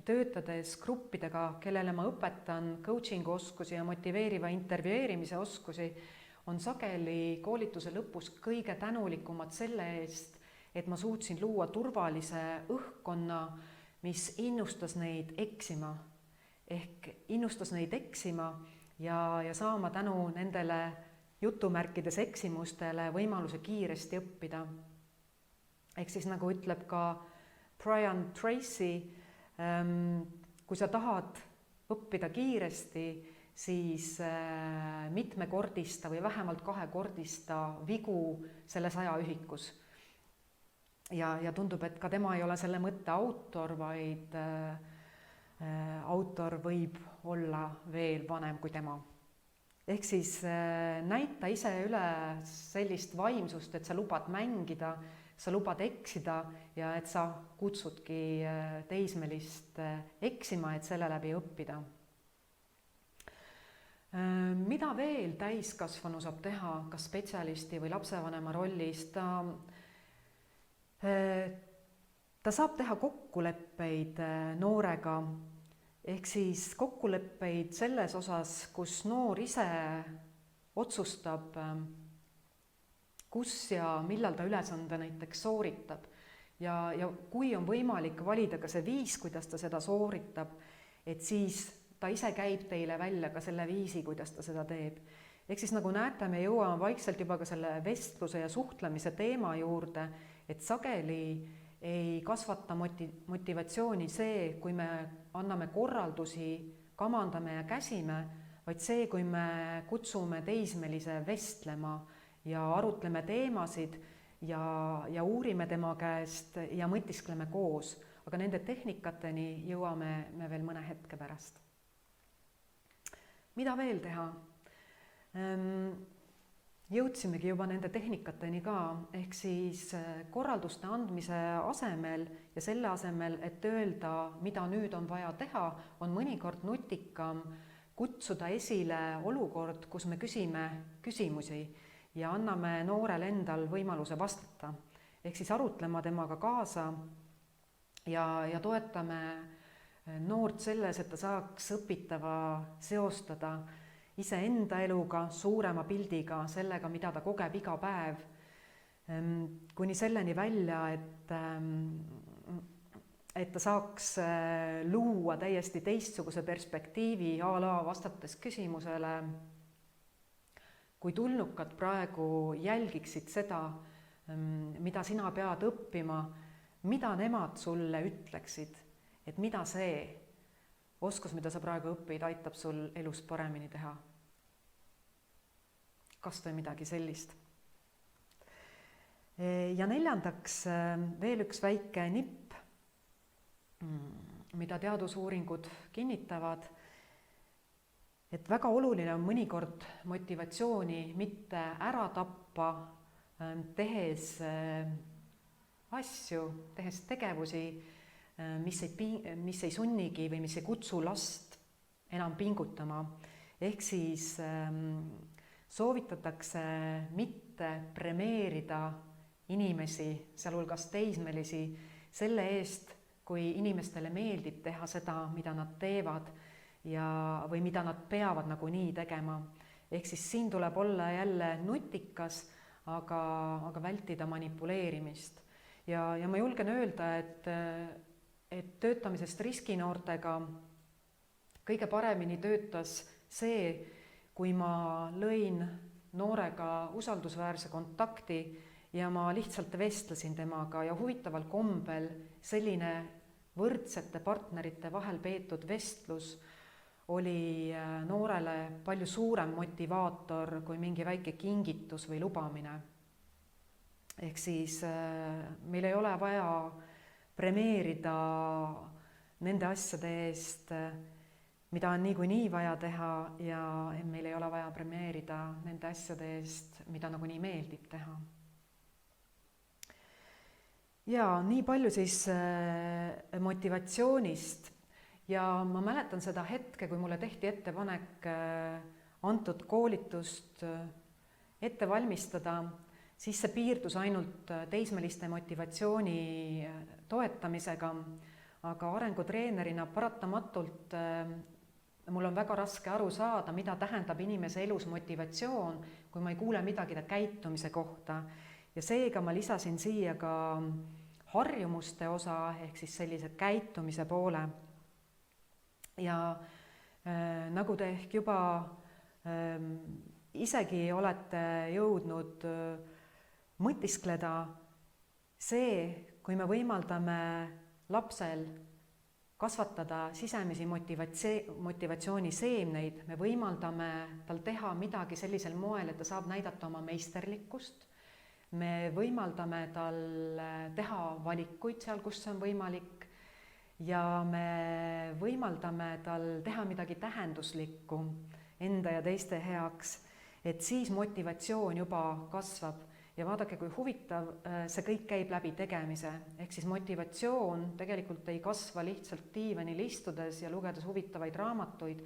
töötades gruppidega, kellele ma õpetan coaching'u oskusi ja motiveeriva intervjueerimise oskusi, on sageli koolituse lõpus kõige tänulikumad selle eest, et ma suutsin luua turvalise õhkkonna, mis innustas neid eksima. Ehk innustas neid eksima ja saama tänu nendele jutumärkides eksimustele võimaluse kiiresti õppida. Ehk siis nagu ütleb ka Brian Tracy, kui sa tahad õppida kiiresti, siis mitmekordista või vähemalt 2-kordista vigu selle 100 ühikus. Ja tundub, et ka tema ei ole selle mõtte autor, autor võib olla veel vanem kui tema. Ehk siis näita ise üle sellist vaimsust, et sa lubad mängida, sa lubad eksida ja et sa kutsudki teismelist eksima, et selle läbi õppida. Mida veel täiskasvanu saab teha, kas spetsialisti või lapsevanema rollis? Ta saab teha kokkuleppeid noorega, ehk siis kokkuleppeid selles osas, kus noor ise otsustab, kus ja millal ta ülesande näiteks sooritab. Ja kui on võimalik valida ka see viis, kuidas ta seda sooritab, et siis ta ise käib teile välja ka selle viisi, kuidas ta seda teeb. Ehk siis nagu näete, me jõuame vaikselt juba ka selle vestluse ja suhtlemise teema juurde, et sageli ei kasvata motivatsiooni see, kui me anname korraldusi, kamandame ja käsime, vaid see, kui me kutsume teismelise vestlema ja arutleme teemasid ja uurime tema käest ja mõtiskleme koos. Aga nende tehnikateni jõuame me veel mõne hetke pärast. Mida veel teha? Jõudsimegi juba nende tehnikateni ka, ehk siis korralduste andmise asemel ja selle asemel, et öelda, mida nüüd on vaja teha, on mõnikord nutikam kutsuda esile olukord, kus me küsime küsimusi ja anname noorele endal võimaluse vastata. Ehk siis arutlema temaga kaasa ja toetame noort selles, et ta saaks õpitava seostada iseenda eluga, suurema pildiga, sellega, mida ta kogeb iga päev, kuni selleni välja, et ta saaks luua täiesti teistsuguse perspektiivi a la vastates küsimusele, kui tulnukad praegu jälgiksid seda, mida sina pead õppima, mida nemad sulle ütleksid, et mida see oskus, mida sa praegu õpid, aitab sul elus paremini teha. Kas või midagi sellist. Ja neljandaks veel üks väike nipp, mida teadusuuringud kinnitavad, et väga oluline on mõnikord motivatsiooni mitte ära tappa, tehes asju, tehes tegevusi, mis ei sunnigi või mis ei kutsu last enam pingutama. Ehk siis soovitatakse mitte premeerida inimesi, sealhulgas teismelisi, selle eest, kui inimestele meeldib teha seda, mida nad teevad või mida nad peavad nagunii tegema. Ehk siis siin tuleb olla jälle nutikas, aga vältida manipuleerimist. Ja ma julgen öelda, et töötamisest riskinoortega kõige paremini töötas see, kui ma lõin noorega usaldusväärse kontakti ja ma lihtsalt vestlesin temaga ja huvitaval kombel selline võrdsete partnerite vahel peetud vestlus oli noorele palju suurem motivaator kui mingi väike kingitus või lubamine. Ehk siis meil ei ole vaja premeerida nende asjade eest, mida on niikuinii vaja teha ja meil ei ole vaja premeerida nende asjade eest, mida nagunii meeldib teha. Ja nii palju siis motivatsioonist ja ma mäletan seda hetke, kui mulle tehti ettepanek antud koolitust ette valmistada, siis see piirdus ainult teismeliste motivatsiooni toetamisega, aga arengutreenerina paratamatult mul on väga raske aru saada, mida tähendab inimese elus motivatsioon, kui ma ei kuule midagi ta käitumise kohta. Ja seega ma lisasin siia ka harjumuste osa, ehk siis sellise käitumise poole. Ja nagu te ehk juba isegi olete jõudnud mõtiskleda, see, kui me võimaldame lapsel kasvatada sisemisi motivatsiooni seemneid, me võimaldame tal teha midagi sellisel moel, et ta saab näidata oma meisterlikkust, me võimaldame tal teha valikuid seal, kus see on võimalik ja me võimaldame tal teha midagi tähenduslikku enda ja teiste heaks, et siis motivatsioon juba kasvab. Ja vaadake, kui huvitav, see kõik käib läbi tegemise, ehk siis motivatsioon tegelikult ei kasva lihtsalt diivanil istudes ja lugedes huvitavaid raamatuid,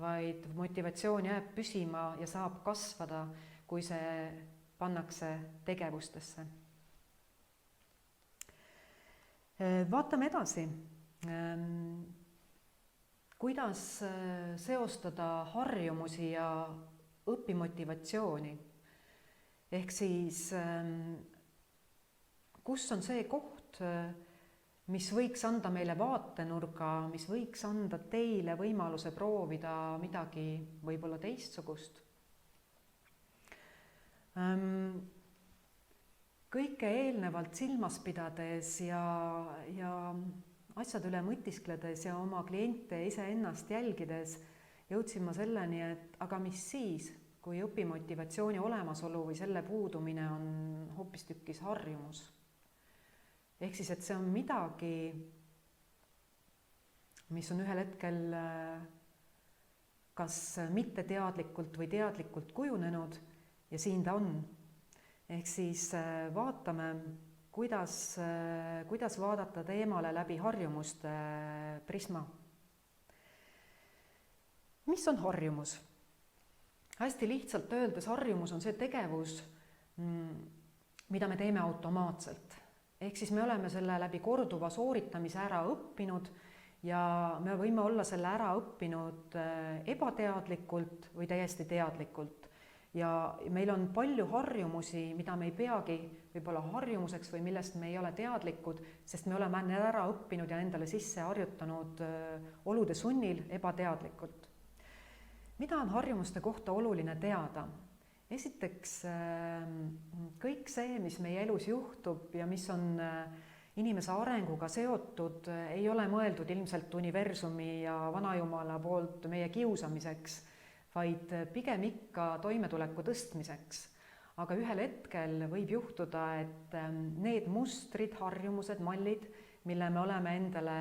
vaid motivatsioon jääb püsima ja saab kasvada, kui see pannakse tegevustesse. Vaatame edasi. Kuidas seostada harjumusi ja õpimotivatsiooni? Ehk siis, kus on see koht, mis võiks anda meile vaatenurga, mis võiks anda teile võimaluse proovida midagi võib-olla teistsugust. Kõike eelnevalt silmas pidades ja asjade üle mõtiskledes ja oma kliente iseennast jälgides jõudsin ma selleni, et aga mis siis, kui õpimotivatsiooni olemasolu või selle puudumine on hoopistükkis harjumus. Ehk siis, et see on midagi, mis on ühel hetkel kas mitteteadlikult või teadlikult kujunenud ja siin ta on. Ehk siis vaatame, kuidas vaadata teemale läbi harjumuste prisma. Mis on harjumus? Hästi lihtsalt öeldes harjumus on see tegevus, mida me teeme automaatselt. Ehk siis me oleme selle läbi korduva sooritamise ära õppinud ja me võime olla selle ära õppinud ebateadlikult või täiesti teadlikult. Ja meil on palju harjumusi, mida me ei peagi võib-olla harjumuseks või millest me ei ole teadlikud, sest me oleme ära õppinud ja endale sisse harjutanud olude sunnil ebateadlikult. Mida on harjumuste kohta oluline teada? Esiteks, kõik see, mis meie elus juhtub ja mis on inimese arenguga seotud, ei ole mõeldud ilmselt universumi ja vanajumala poolt meie kiusamiseks, vaid pigem ikka toimetuleku tõstmiseks. Aga ühel hetkel võib juhtuda, et need mustrid, harjumused, mallid, mille me oleme endale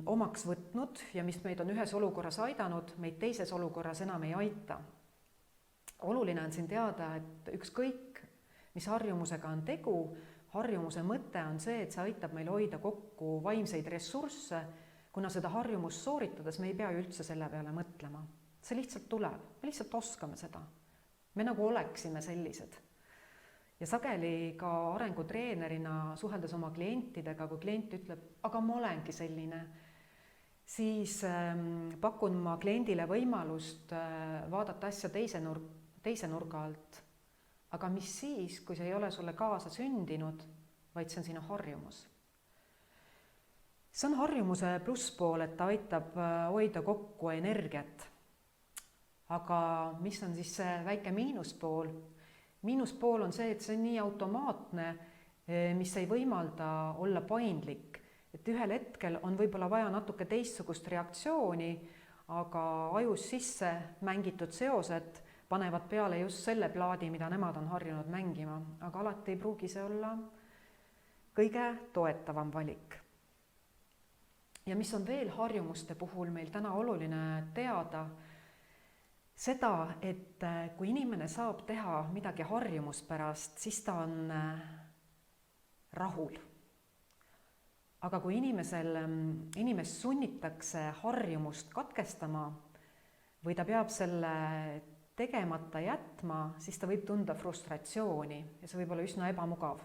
omaks võtnud ja mis meid on ühes olukorras aidanud, meid teises olukorras enam ei aita. Oluline on siin teada, et ükskõik, mis harjumusega on tegu, harjumuse mõte on see, et see aitab meil hoida kokku vaimseid ressursse, kuna seda harjumust sooritades me ei pea üldse selle peale mõtlema. See lihtsalt tuleb, me lihtsalt oskame seda. Me nagu oleksime sellised. Ja sageli ka arengutreenerina suheldes oma klientidega, kui klient ütleb, aga ma olengi selline, siis pakun ma kliendile võimalust vaadata asja teise nurga alt. Aga mis siis, kui see ei ole sulle kaasa sündinud, vaid see on sinu harjumus? See on harjumuse plusspool, et ta aitab hoida kokku energiat. Aga mis on siis see väike miinuspool? Miinuspool on see, et see on nii automaatne, mis ei võimalda olla paindlik. Et ühel hetkel on võib-olla vaja natuke teistsugust reaktsiooni, aga ajus sisse mängitud seosed panevad peale just selle plaadi, mida nemad on harjunud mängima. Aga alati ei pruugi see olla kõige toetavam valik. Ja mis on veel harjumuste puhul meil täna oluline teada, seda, et kui inimene saab teha midagi harjumuspärast, siis ta on rahul. Aga kui inimest sunnitakse harjumust katkestama või ta peab selle tegemata jätma, siis ta võib tunda frustratsiooni ja see võib olla üsna ebamugav.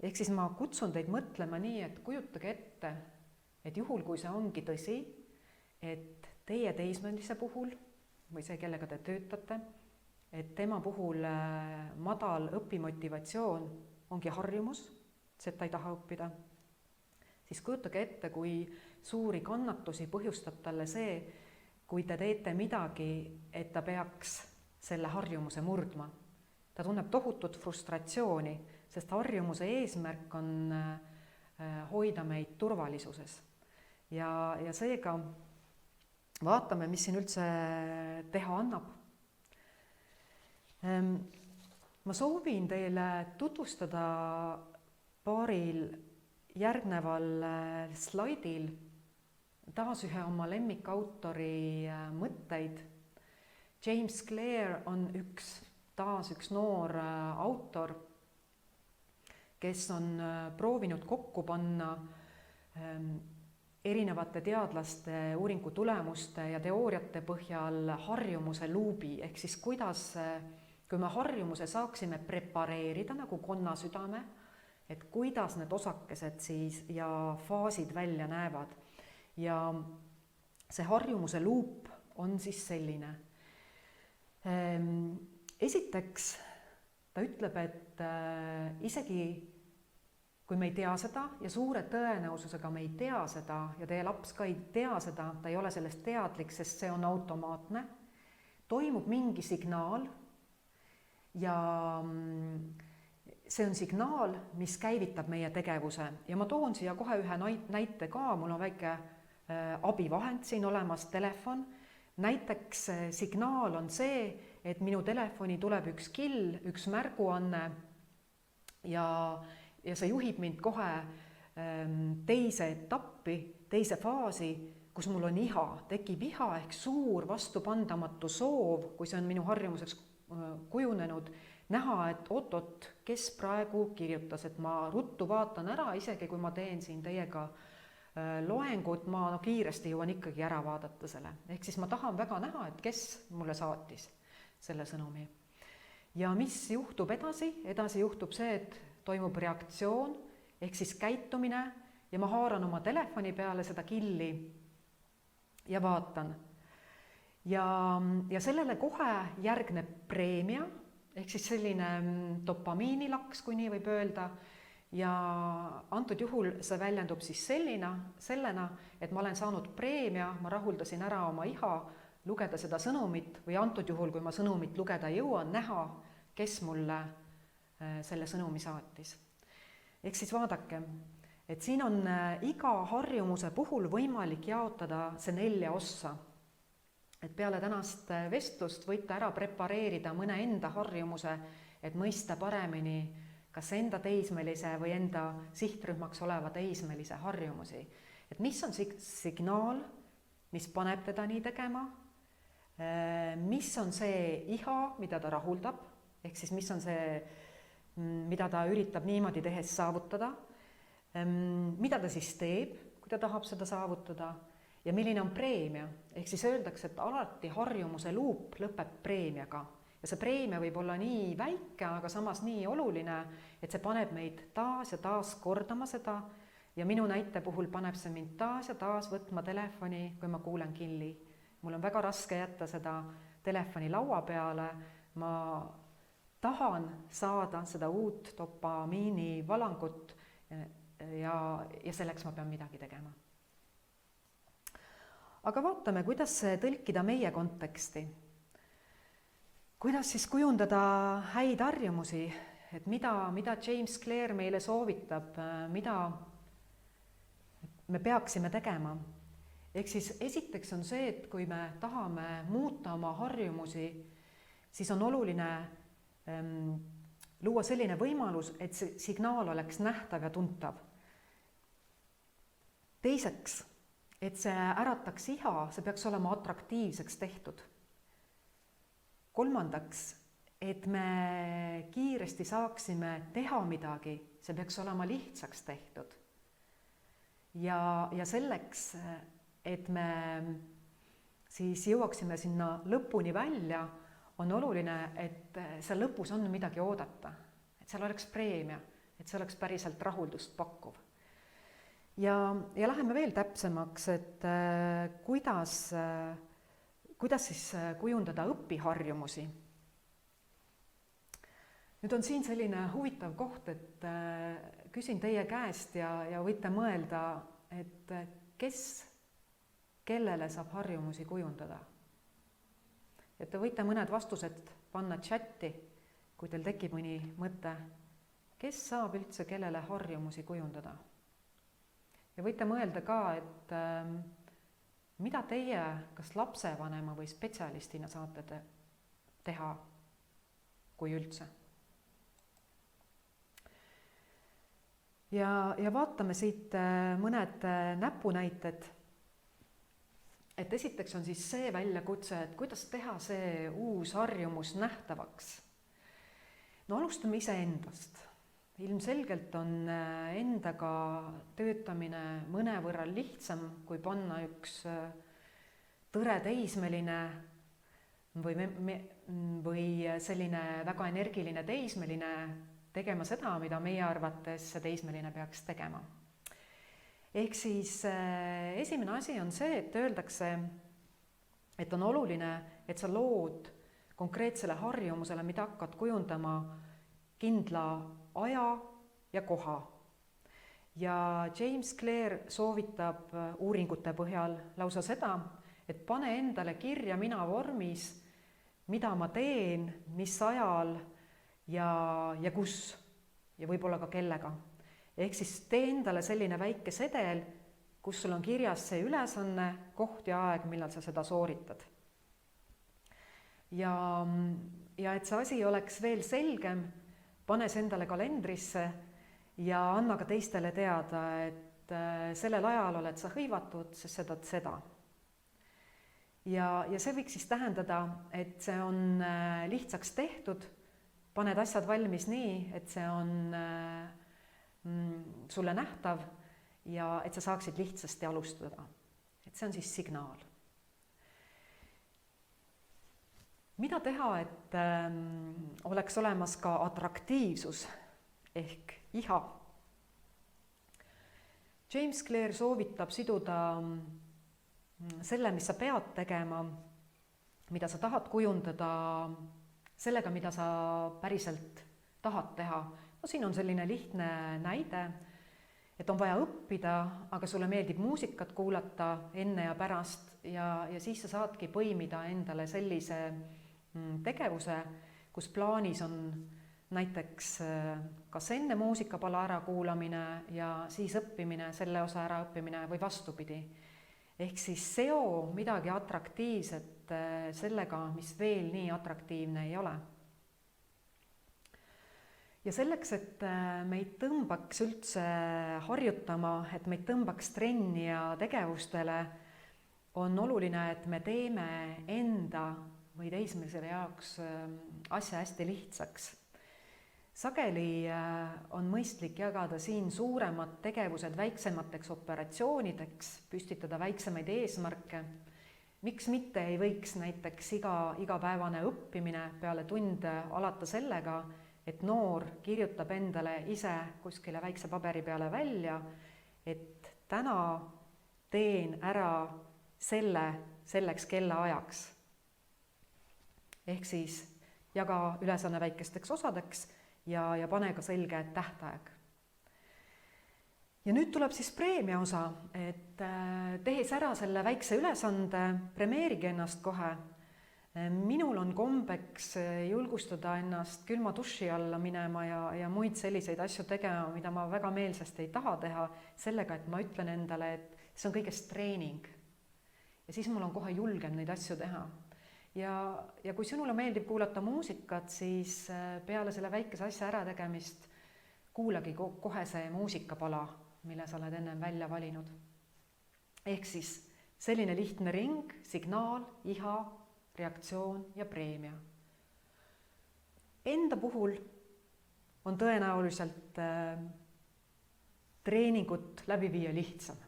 Ehk siis ma kutsun teid mõtlema nii, et kujutage ette, et juhul kui see ongi tõsi, et teie teismelise puhul või see, kellega te töötate, et tema puhul madal õpimotivatsioon ongi harjumus, see, et ta ei taha õppida, siis kujutage ette, kui suuri kannatusi põhjustab talle see, kui te teete midagi, et ta peaks selle harjumuse murdma. Ta tunneb tohutut frustratsiooni, sest harjumuse eesmärk on hoida meid turvalisuses. Ja seega vaatame, mis siin üldse teha annab. Ma soovin teile tutvustada paaril järgneval slaidil taas ühe oma lemmikautori mõtteid. James Clear on taas üks noor autor, kes on proovinud kokku panna erinevate teadlaste uuringu tulemuste ja teooriate põhjal harjumuse luubi, ehk siis kuidas, kui me harjumuse saaksime prepareerida nagu konnasüdame, et kuidas need osakesed siis ja faasid välja näevad. Ja see harjumuse luup on siis selline. Esiteks ta ütleb, et isegi kui me ei tea seda ja suure tõenäosusega me ei tea seda ja teie laps ka ei tea seda, ta ei ole sellest teadlik, sest see on automaatne, toimub mingi signaal ja see on signaal, mis käivitab meie tegevuse. Ja ma toon siia kohe ühe näite ka, mul on väike abivahend siin olemas, telefon. Näiteks signaal on see, et minu telefoni tuleb üks kill, üks märguanne ja see juhib mind kohe teise etappi, teise faasi, kus mul on iha, tekib iha ehk suur vastupandamatu soov, kui see on minu harjumuseks kujunenud, näha, et oot, kes praegu kirjutas, et ma ruttu vaatan ära, isegi kui ma teen siin teiega loengut, ma kiiresti jõuan ikkagi ära vaadata selle. Ehk siis ma tahan väga näha, et kes mulle saatis selle sõnumi. Ja mis juhtub edasi? Edasi juhtub see, et toimub reaktsioon ehk siis käitumine ja ma haaran oma telefoni peale seda killi ja vaatan. Ja sellele kohe järgneb preemia ehk siis selline dopamiinilaks, kui nii võib öelda. Ja antud juhul see väljendub siis sellena, et ma olen saanud preemia, ma rahuldasin ära oma iha, lugeda seda sõnumit või antud juhul, kui ma sõnumit lugeda jõuan, näha, kes mulle selle sõnumi saatis. Ehk siis vaadake, et siin on iga harjumuse puhul võimalik jaotada see 4 ossa. Et peale tänast vestlust võite ära prepareerida mõne enda harjumuse, et mõista paremini kas enda teismelise või enda sihtrühmaks oleva teismelise harjumusi. Et mis on signaal, mis paneb teda nii tegema, mis on see iha, mida ta rahuldab, ehk siis mis on see, mida ta üritab niimoodi tehes saavutada, mida ta siis teeb, kui ta tahab seda saavutada ja milline on preemia. Ehk siis öeldakse, et alati harjumuse luup lõpeb preemiaga ja see preemia võib olla nii väike, aga samas nii oluline, et see paneb meid taas ja taas kordama seda ja minu näite puhul paneb see mind taas ja taas võtma telefoni, kui ma kuulen killi. Mul on väga raske jätta seda telefoni laua peale, ma tahan saada seda uut dopamiini valangut ja selleks ma pean midagi tegema. Aga vaatame, kuidas tõlkida meie konteksti. Kuidas siis kujundada häid harjumusi, et mida James Clear meile soovitab, mida me peaksime tegema. Ehk siis esiteks on see, et kui me tahame muuta oma harjumusi, siis on oluline luua selline võimalus, et see signaal oleks nähtav ja tuntav. Teiseks, et see ärataks iha, see peaks olema atraktiivseks tehtud. Kolmandaks, et me kiiresti saaksime teha midagi, see peaks olema lihtsaks tehtud. Ja selleks, et me siis jõuaksime sinna lõpuni välja, on oluline, et seal lõpus on midagi oodata, et seal oleks preemia, et see oleks päriselt rahuldust pakkuv. Ja läheme veel täpsemaks, et kuidas siis kujundada õpiharjumusi. Nüüd on siin selline huvitav koht, et küsin teie käest ja võite mõelda, et kellele saab harjumusi kujundada. Et te võite mõned vastused panna chatti, kui teil tekib mõni mõte, kes saab üldse kellele harjumusi kujundada. Ja võite mõelda ka, et mida teie, kas lapsevanema või spetsialistina saate teha, kui üldse. ja vaatame siit mõned näpunäited. Et esiteks on siis see väljakutse, et kuidas teha see uus harjumus nähtavaks. No alustame iseendast. Ilmselgelt on endaga töötamine mõnevõrra lihtsam, kui panna üks tõre teismeline või selline väga energiline teismeline tegema seda, mida meie arvates see teismeline peaks tegema. Ehk siis esimene asi on see, et öeldakse, et on oluline, et sa lood konkreetsele harjumusele, mida hakkad kujundama kindla aja ja koha. Ja James Clear soovitab uuringute põhjal lausa seda, et pane endale kirja mina vormis, mida ma teen, mis ajal ja kus ja võib-olla ka kellega. Ehk siis tee endale selline väike sedel, kus sul on kirjas see ülesanne, koht ja aeg, millal sa seda sooritad. Ja et see asi oleks veel selgem, pane see endale kalendrisse ja anna ka teistele teada, et sellel ajal oled sa hõivatud, sest seda. Ja see võiks siis tähendada, et see on lihtsaks tehtud, paned asjad valmis nii, et see on sulle nähtav ja et sa saaksid lihtsasti alustada. Et see on siis signaal. Mida teha, et oleks olemas ka atraktiivsus ehk iha? James Clear soovitab siduda selle, mis sa pead tegema, mida sa tahad kujundada, sellega, mida sa päriselt tahad teha. No siin on selline lihtne näide, et on vaja õppida, aga sulle meeldib muusikat kuulata enne ja pärast ja siis sa saadki põimida endale sellise tegevuse, kus plaanis on näiteks kas enne muusikapala ärakuulamine ja siis õppimine, selle osa äraõppimine või vastupidi. Ehk siis seo midagi atraktiivset sellega, mis veel nii atraktiivne ei ole. Ja selleks, et meid tõmbaks üldse harjutama, et meid tõmbaks trenni ja tegevustele, on oluline, et me teeme enda või teismelisele jaoks asja hästi lihtsaks. Sageli on mõistlik jagada siin suuremad tegevused väiksemateks operatsioonideks, püstitada väiksemaid eesmärke. Miks mitte ei võiks näiteks igapäevane õppimine peale tunde alata sellega, et noor kirjutab endale ise kuskile väikse paberi peale välja, et täna teen ära selleks kellaajaks. Ehk siis jaga ülesanne väikesteks osadeks ja pane ka selge tähtaeg. Ja nüüd tuleb siis preemia osa, et tehes ära selle väikse ülesande, premeerige ennast kohe. Minul on kombeks julgustada ennast külma duši alla minema ja muid selliseid asju tegema, mida ma väga meelsasti ei taha teha, sellega, et ma ütlen endale, et see on kõigest treening. Ja siis mul on kohe julgem neid asju teha. Ja kui sinule meeldib kuulata muusikat, siis peale selle väikese asja ärategemist kuulagi kohe see muusikapala, mille sa oled ennem välja valinud. Ehk siis selline lihtne ring, signaal, iha, reaktsioon ja preemia. Enda puhul on tõenäoliselt treeningut läbi viia lihtsam.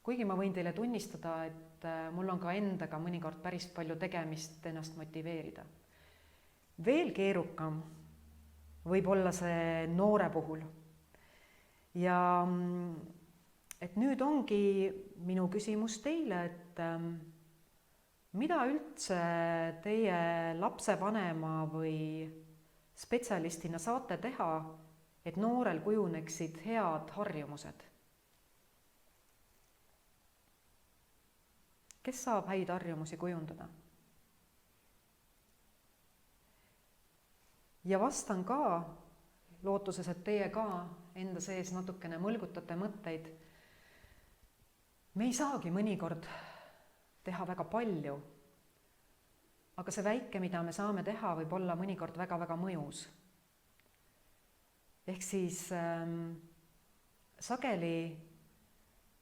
Kuigi ma võin teile tunnistada, et mul on ka endaga mõnikord päris palju tegemist ennast motiveerida. Veel keerukam võib olla see noore puhul. Ja et nüüd ongi minu küsimus teile, et mida üldse teie lapsevanema või spetsialistina saate teha, et noorel kujuneksid head harjumused? Kes saab häid harjumusi kujundada? Ja vastan ka, lootuses, et teie ka enda sees natukene mõlgutate mõtteid. Me ei saagi mõnikord teha väga palju, aga see väike, mida me saame teha, võib olla mõnikord väga-väga mõjus. Ehk siis sageli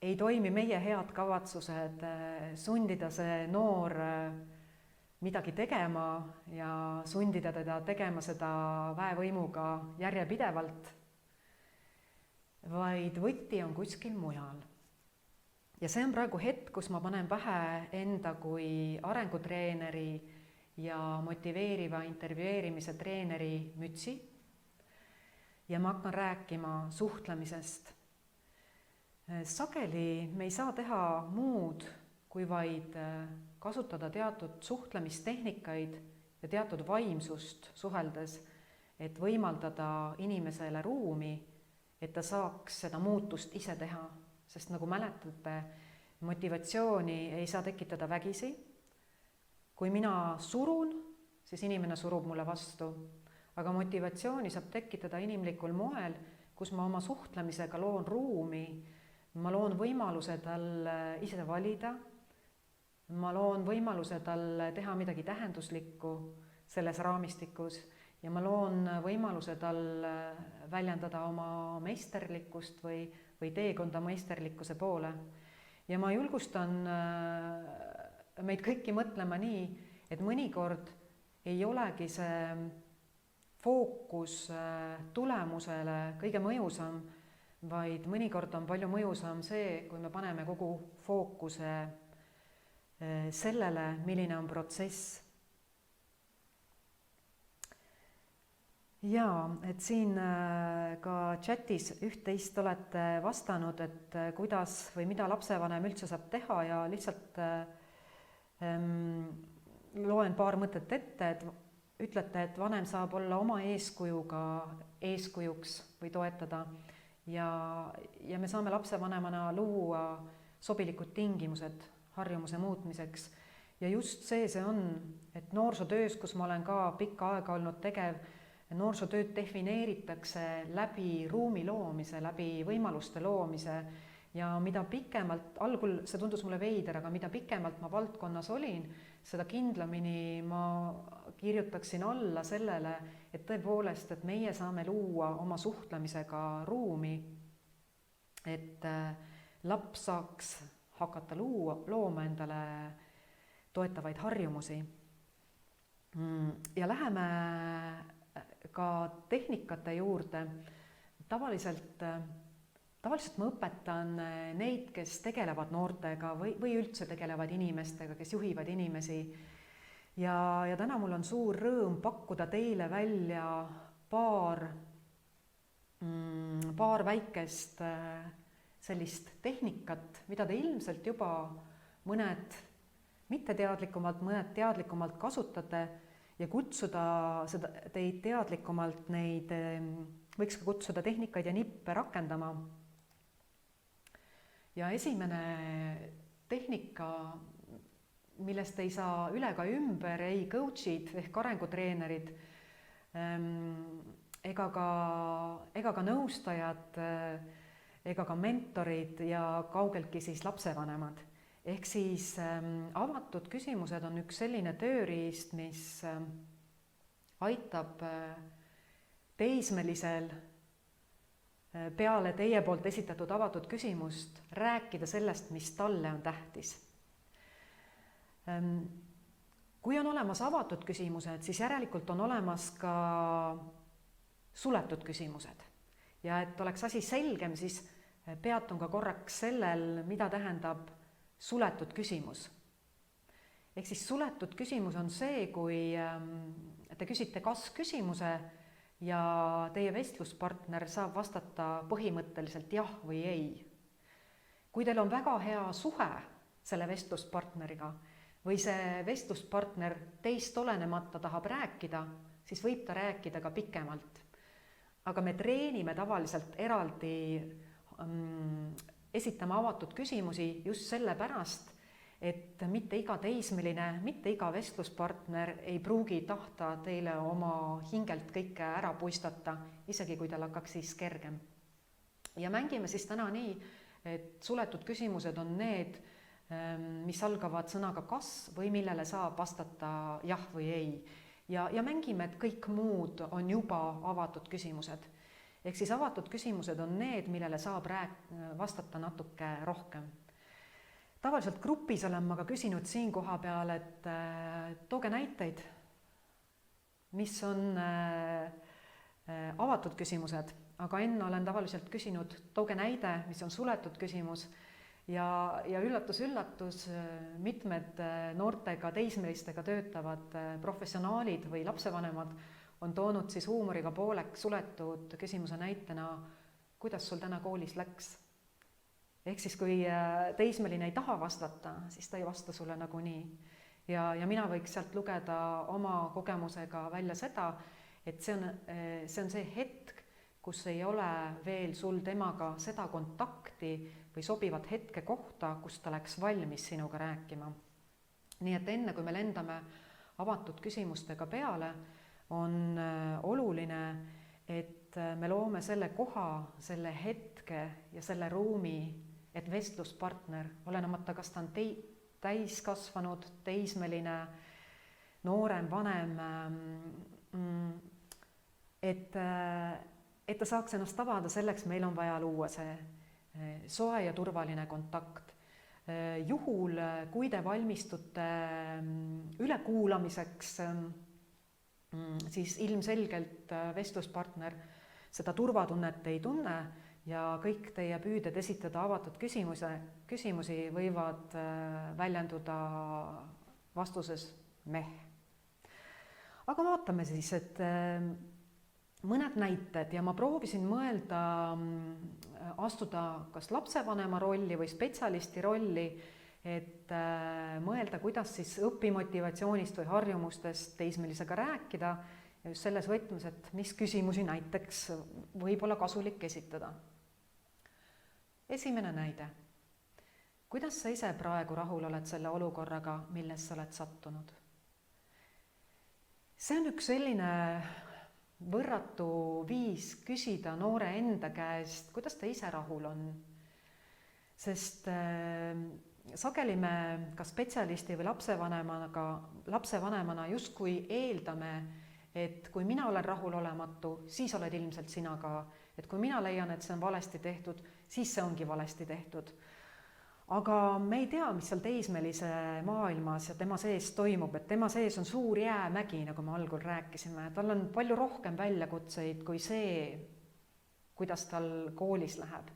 ei toimi meie head kavatsused sundida see noor midagi tegema ja sundida teda tegema seda väevõimuga järjepidevalt, vaid võti on kuskil mujal. Ja see on praegu hetk, kus ma panen pähe enda kui arengutreeneri ja motiveeriva intervjueerimise treeneri mütsi ja ma hakkan rääkima suhtlemisest. Sageli me ei saa teha muud, kui vaid kasutada teatud suhtlemistehnikaid ja teatud vaimsust suheldes, et võimaldada inimesele ruumi, et ta saaks seda muutust ise teha. Sest nagu mäletate, motivatsiooni ei saa tekitada vägisi. Kui mina surun, siis inimene surub mulle vastu. Aga motivatsiooni saab tekitada inimlikul moel, kus ma oma suhtlemisega loon ruumi, ma loon võimaluse tal ise valida, ma loon võimaluse tal teha midagi tähenduslikku selles raamistikus ja ma loon võimaluse tal väljendada oma meisterlikkust või teekonda meisterlikkuse poole. Ja ma julgustan meid kõiki mõtlema nii, et mõnikord ei olegi see fookus tulemusele kõige mõjusam, vaid mõnikord on palju mõjusam see, kui me paneme kogu fookuse sellele, milline on protsess. Jaa, et siin ka chatis üht-teist olete vastanud, et kuidas või mida lapsevanem üldse saab teha ja lihtsalt loen paar mõtet ette, et ütlete, et vanem saab olla oma eeskujuga eeskujuks või toetada ja me saame lapsevanemana luua sobilikud tingimused harjumuse muutmiseks. Ja just see on, et noorsootöös, kus ma olen ka pikka aega olnud tegev, noorsootööd defineeritakse läbi ruumi loomise, läbi võimaluste loomise ja mida pikemalt, algul see tundus mulle veider, aga mida pikemalt ma valdkonnas olin, seda kindlamini ma kirjutaksin alla sellele, et tõepoolest, et meie saame luua oma suhtlemisega ruumi, et laps saaks hakata looma endale toetavaid harjumusi. Ja läheme ka tehnikate juurde. Tavaliselt ma õpetan neid, kes tegelevad noortega või üldse tegelevad inimestega, kes juhivad inimesi. Ja täna mul on suur rõõm pakkuda teile välja paar väikest sellist tehnikat, mida te ilmselt juba mõned mitteteadlikumalt, mõned teadlikumalt kasutate ja kutsuda teid teadlikumalt neid, võiks ka kutsuda tehnikaid ja nippe rakendama. Ja esimene tehnika, millest ei saa üle ka ümber ei coach'id ehk arengutreenerid ega ka nõustajad ega ka mentorid ja kaugeltki siis lapsevanemad. Ehk siis avatud küsimused on üks selline tööriist, mis aitab teismelisel peale teie poolt esitatud avatud küsimust rääkida sellest, mis talle on tähtis. Kui on olemas avatud küsimused, siis järelikult on olemas ka suletud küsimused. Ja et oleks asi selgem, siis peatun ka korraks sellel, mida tähendab suletud küsimus. Ehk siis suletud küsimus on see, kui te küsite kas-küsimuse ja teie vestluspartner saab vastata põhimõtteliselt jah või ei. Kui teil on väga hea suhe selle vestluspartneriga või see vestluspartner teist olenemata tahab rääkida, siis võib ta rääkida ka pikemalt. Aga me treenime tavaliselt eraldi esitama avatud küsimusi just sellepärast, et mitte iga teismeline, mitte iga vestluspartner ei pruugi tahta teile oma hingelt kõike ära puistata, isegi kui tal hakkaks siis kergem. Ja mängime siis täna nii, et suletud küsimused on need, mis algavad sõnaga kas või millele saab vastata jah või ei. Ja mängime, et kõik muud on juba avatud küsimused. Ehk siis avatud küsimused on need, millele saab vastata natuke rohkem. Tavaliselt grupis olen ma ka küsinud siin koha peal, et tooge näiteid, mis on avatud küsimused, aga enne olen tavaliselt küsinud, tooge näide, mis on suletud küsimus ja üllatus, mitmed noortega, teismelistega töötavad professionaalid või lapsevanemad on toonud siis huumoriga pooleks suletud küsimuse näitena, kuidas sul täna koolis läks. Ehk siis kui teismeline ei taha vastata, siis ta ei vasta sulle nagunii. Ja mina võiks sealt lugeda oma kogemusega välja seda, et see on see hetk, kus ei ole veel sul temaga seda kontakti või sobivat hetke kohta, kus ta läks valmis sinuga rääkima. Nii et enne, kui me lendame avatud küsimustega peale, on oluline, et me loome selle koha, selle hetke ja selle ruumi, et vestluspartner, olenemata kas ta on täiskasvanud, teismeline, noorem, vanem, et ta saaks ennast avada, selleks meil on vaja luua see soe ja turvaline kontakt. Juhul, kui te valmistute ülekuulamiseks, siis ilmselgelt vestluspartner seda turvatunnet ei tunne ja kõik teie püüded esitada avatud küsimusi võivad väljenduda vastuses meh. Aga vaatame siis, et mõned näited ja ma proovisin mõelda astuda kas lapsevanema rolli või spetsialisti rolli, et mõelda, kuidas siis õpimotivatsioonist või harjumustest teismelisega rääkida ja just selles võtmes, et mis küsimusi näiteks võib olla kasulik esitada. Esimene näide. Kuidas sa ise praegu rahul oled selle olukorraga, milles sa oled sattunud? See on üks selline võrratu viis küsida noore enda käest, kuidas ta ise rahul on. Sest sageli me ka spetsialisti või lapsevanemana justkui eeldame, et kui mina olen rahulolematu, siis oled ilmselt sina ka. Et kui mina leian, et see on valesti tehtud, siis see ongi valesti tehtud. Aga me ei tea, mis seal teismelise maailmas ja tema sees toimub, et tema sees on suur jäämägi, nagu me algul rääkisime. Tal on palju rohkem väljakutseid kui see, kuidas tal koolis läheb.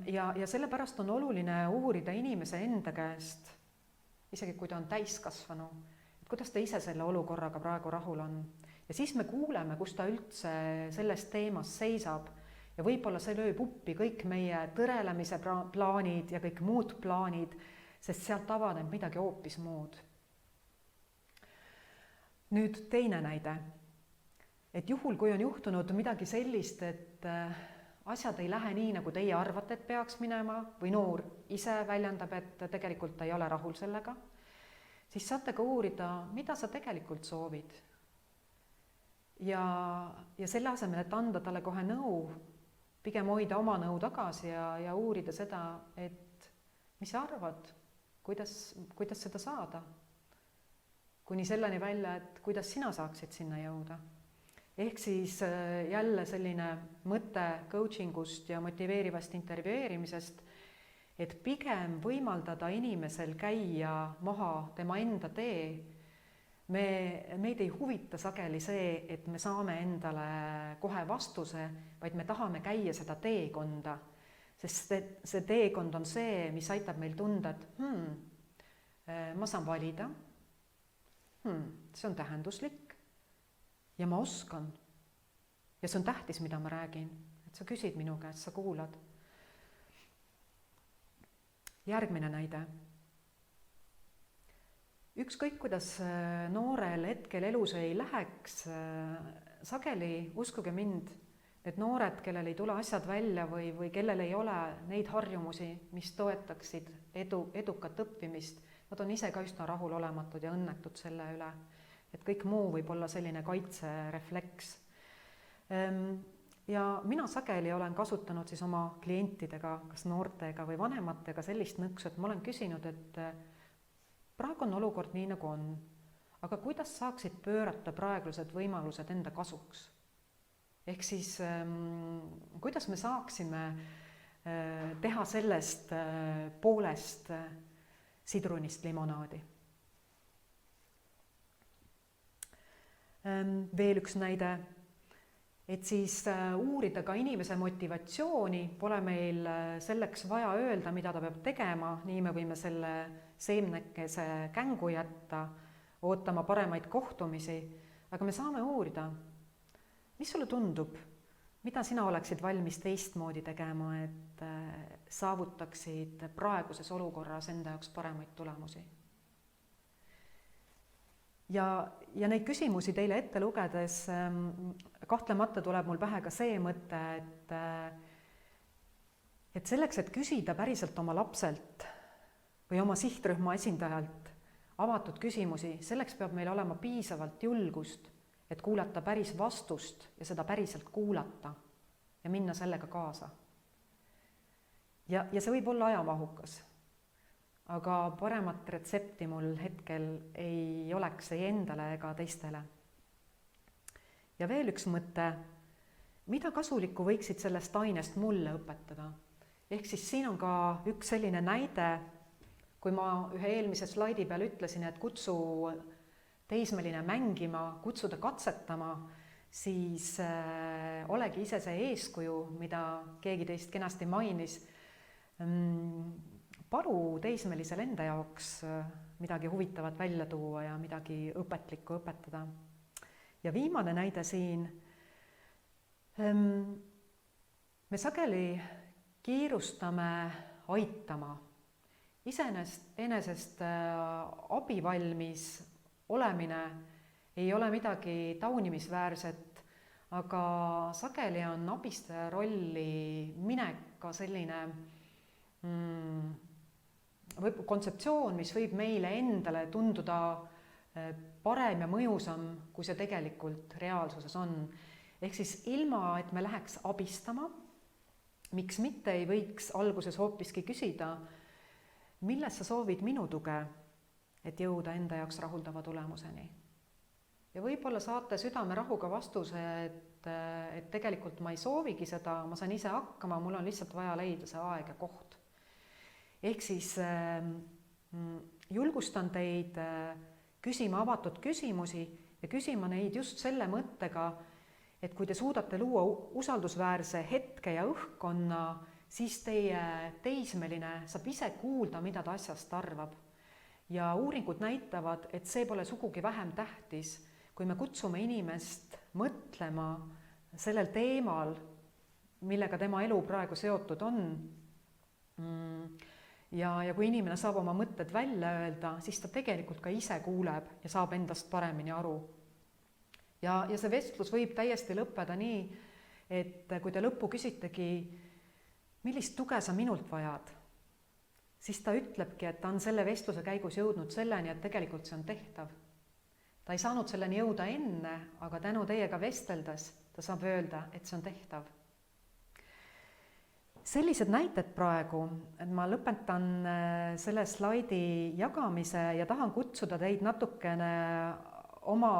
Ja sellepärast on oluline uurida inimese enda käest, isegi kui ta on täiskasvanu, et kuidas ta ise selle olukorraga praegu rahul on. Ja siis me kuuleme, kus ta üldse selles teemas seisab ja võib-olla see lööb uppi kõik meie tõrelemise plaanid ja kõik muud plaanid, sest sealt avaneb midagi hoopis muud. Nüüd teine näide, et juhul, kui on juhtunud midagi sellist, et asjad ei lähe nii, nagu teie arvate, et peaks minema või noor ise väljendab, et tegelikult ta ei ole rahul sellega, siis saate ka uurida, mida sa tegelikult soovid. Ja selle asemel, et anda talle kohe nõu, pigem hoida oma nõu tagasi ja uurida seda, et mis sa arvad, kuidas seda saada. Kuni selleni välja, et kuidas sina saaksid sinna jõuda. Ehk siis jälle selline mõte coachingust ja motiveerivast intervjueerimisest, et pigem võimaldada inimesel käia maha tema enda tee. Meid ei huvita sageli see, et me saame endale kohe vastuse, vaid me tahame käia seda teekonda, sest see teekond on see, mis aitab meil tunda, et ma saan valida, see on tähenduslik ja ma oskan. Ja see on tähtis, mida ma räägin, et sa küsid minu käest, sa kuulad. Järgmine näide. Ükskõik, kuidas noorel hetkel elus ei läheks, sageli, uskuge mind, need noored, kellel ei tule asjad välja või kellel ei ole neid harjumusi, mis toetaksid edukat õppimist, nad on ise ka üsna rahulolematud ja õnnetud selle üle, et kõik muu võib olla selline kaitserefleks. Ja mina sageli olen kasutanud siis oma klientidega, kas noortega või vanematega sellist nõksu, et ma olen küsinud, et praegu on olukord nii, nagu on, aga kuidas saaksid pöörata praegused võimalused enda kasuks? ehk siis kuidas me saaksime teha sellest poolest sidrunist limonaadi. Veel üks näide, et siis uurida ka inimese motivatsiooni, pole meil selleks vaja öelda, mida ta peab tegema, nii me võime selle seemnekese kängu jätta, ootama paremaid kohtumisi, aga me saame uurida, mis sulle tundub, mida sina oleksid valmis teistmoodi tegema, et saavutaksid praeguses olukorras enda jaoks paremaid tulemusi. Ja neid küsimusi teile ette lugedes kahtlemata tuleb mul pähe ka see mõte, et selleks, et küsida päriselt oma lapselt või oma sihtrühma esindajalt avatud küsimusi, selleks peab meil olema piisavalt julgust, et kuulata päris vastust ja seda päriselt kuulata ja minna sellega kaasa. Ja see võib olla ajamahukas, aga paremat retsepti mul hetkel ei oleks ei endale ega teistele. Ja veel üks mõte, mida kasulikku võiksid sellest ainest mulle õpetada? Ehk siis siin on ka üks selline näide, kui ma ühe eelmise slaidi peal ütlesin, et kutsu teismeline mängima, kutsuda katsetama, siis olegi ise see eeskuju, mida keegi teist kenasti mainis. Palu teismelisel enda jaoks midagi huvitavat välja tuua ja midagi õpetlikku õpetada. Ja viimane näide siin. Me sageli kiirustame aitama. Iseenesest abivalmis olemine ei ole midagi taunimisväärset, aga sageli on abistaja rolli minek ka selline kontseptsioon, mis võib meile endale tunduda parem ja mõjusam, kui see tegelikult reaalsuses on. Ehk siis ilma, et me läheks abistama, miks mitte ei võiks alguses hoopiski küsida, milles sa soovid minu tuge, et jõuda enda jaoks rahuldava tulemuseni. Ja võib-olla saate südame rahuga vastuse, et tegelikult ma ei soovigi seda, ma saan ise hakkama, mul on lihtsalt vaja leida see aeg ja koht. Ehk siis julgustan teid küsima avatud küsimusi ja küsima neid just selle mõttega, et kui te suudate luua usaldusväärse hetke ja õhkkonna, siis teie teismeline saab ise kuulda, mida ta asjast arvab. Ja uuringud näitavad, et see pole sugugi vähem tähtis, kui me kutsume inimest mõtlema sellel teemal, millega tema elu praegu seotud on. Ja kui inimene saab oma mõtted välja öelda, siis ta tegelikult ka ise kuuleb ja saab endast paremini aru. Ja see vestlus võib täiesti lõppeda nii, et kui te lõppu küsitegi, millist tuge sa minult vajad, siis ta ütlebki, et ta on selle vestluse käigus jõudnud selleni, et tegelikult see on tehtav. Ta ei saanud selleni jõuda enne, aga tänu teiega vesteldes ta saab öelda, et see on tehtav. Sellised näited praegu, et ma lõpetan selle slaidi jagamise ja tahan kutsuda teid natukene oma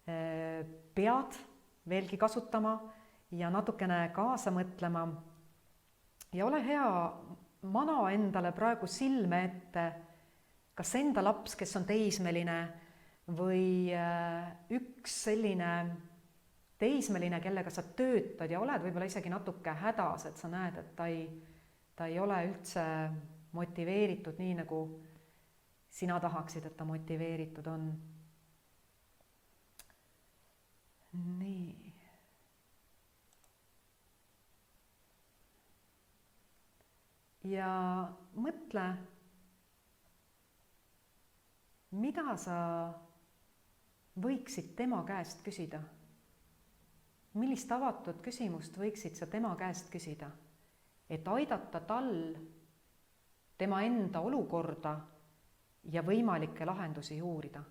pead veelgi kasutama ja natukene kaasa mõtlema. Ja ole hea, mana endale praegu silme ette, kas enda laps, kes on teismeline või üks selline teismeline, kellega sa töötad ja oled võib-olla isegi natuke hädas, et sa näed, et ta ei ole üldse motiveeritud nii, nagu sina tahaksid, et ta motiveeritud on. Nii. Ja mõtle, mida sa võiksid tema käest küsida? Millist avatud küsimust võiksid sa tema käest küsida, et aidata tal tema enda olukorda ja võimalikke lahendusi uurida?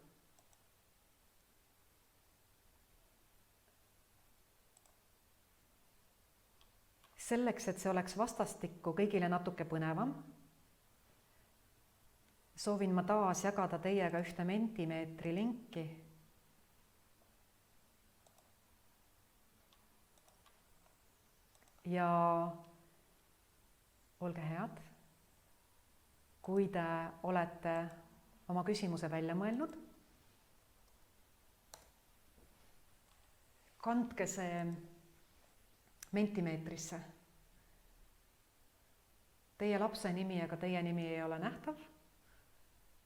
Selleks, et see oleks vastastikku kõigile natuke põnevam, soovin ma taas jagada teiega ühte Mentimeetri linki. ja olge head, kui te olete oma küsimuse välja mõelnud, kandke see Mentimeetrisse. Teie lapse nimi ega teie nimi ei ole nähtav,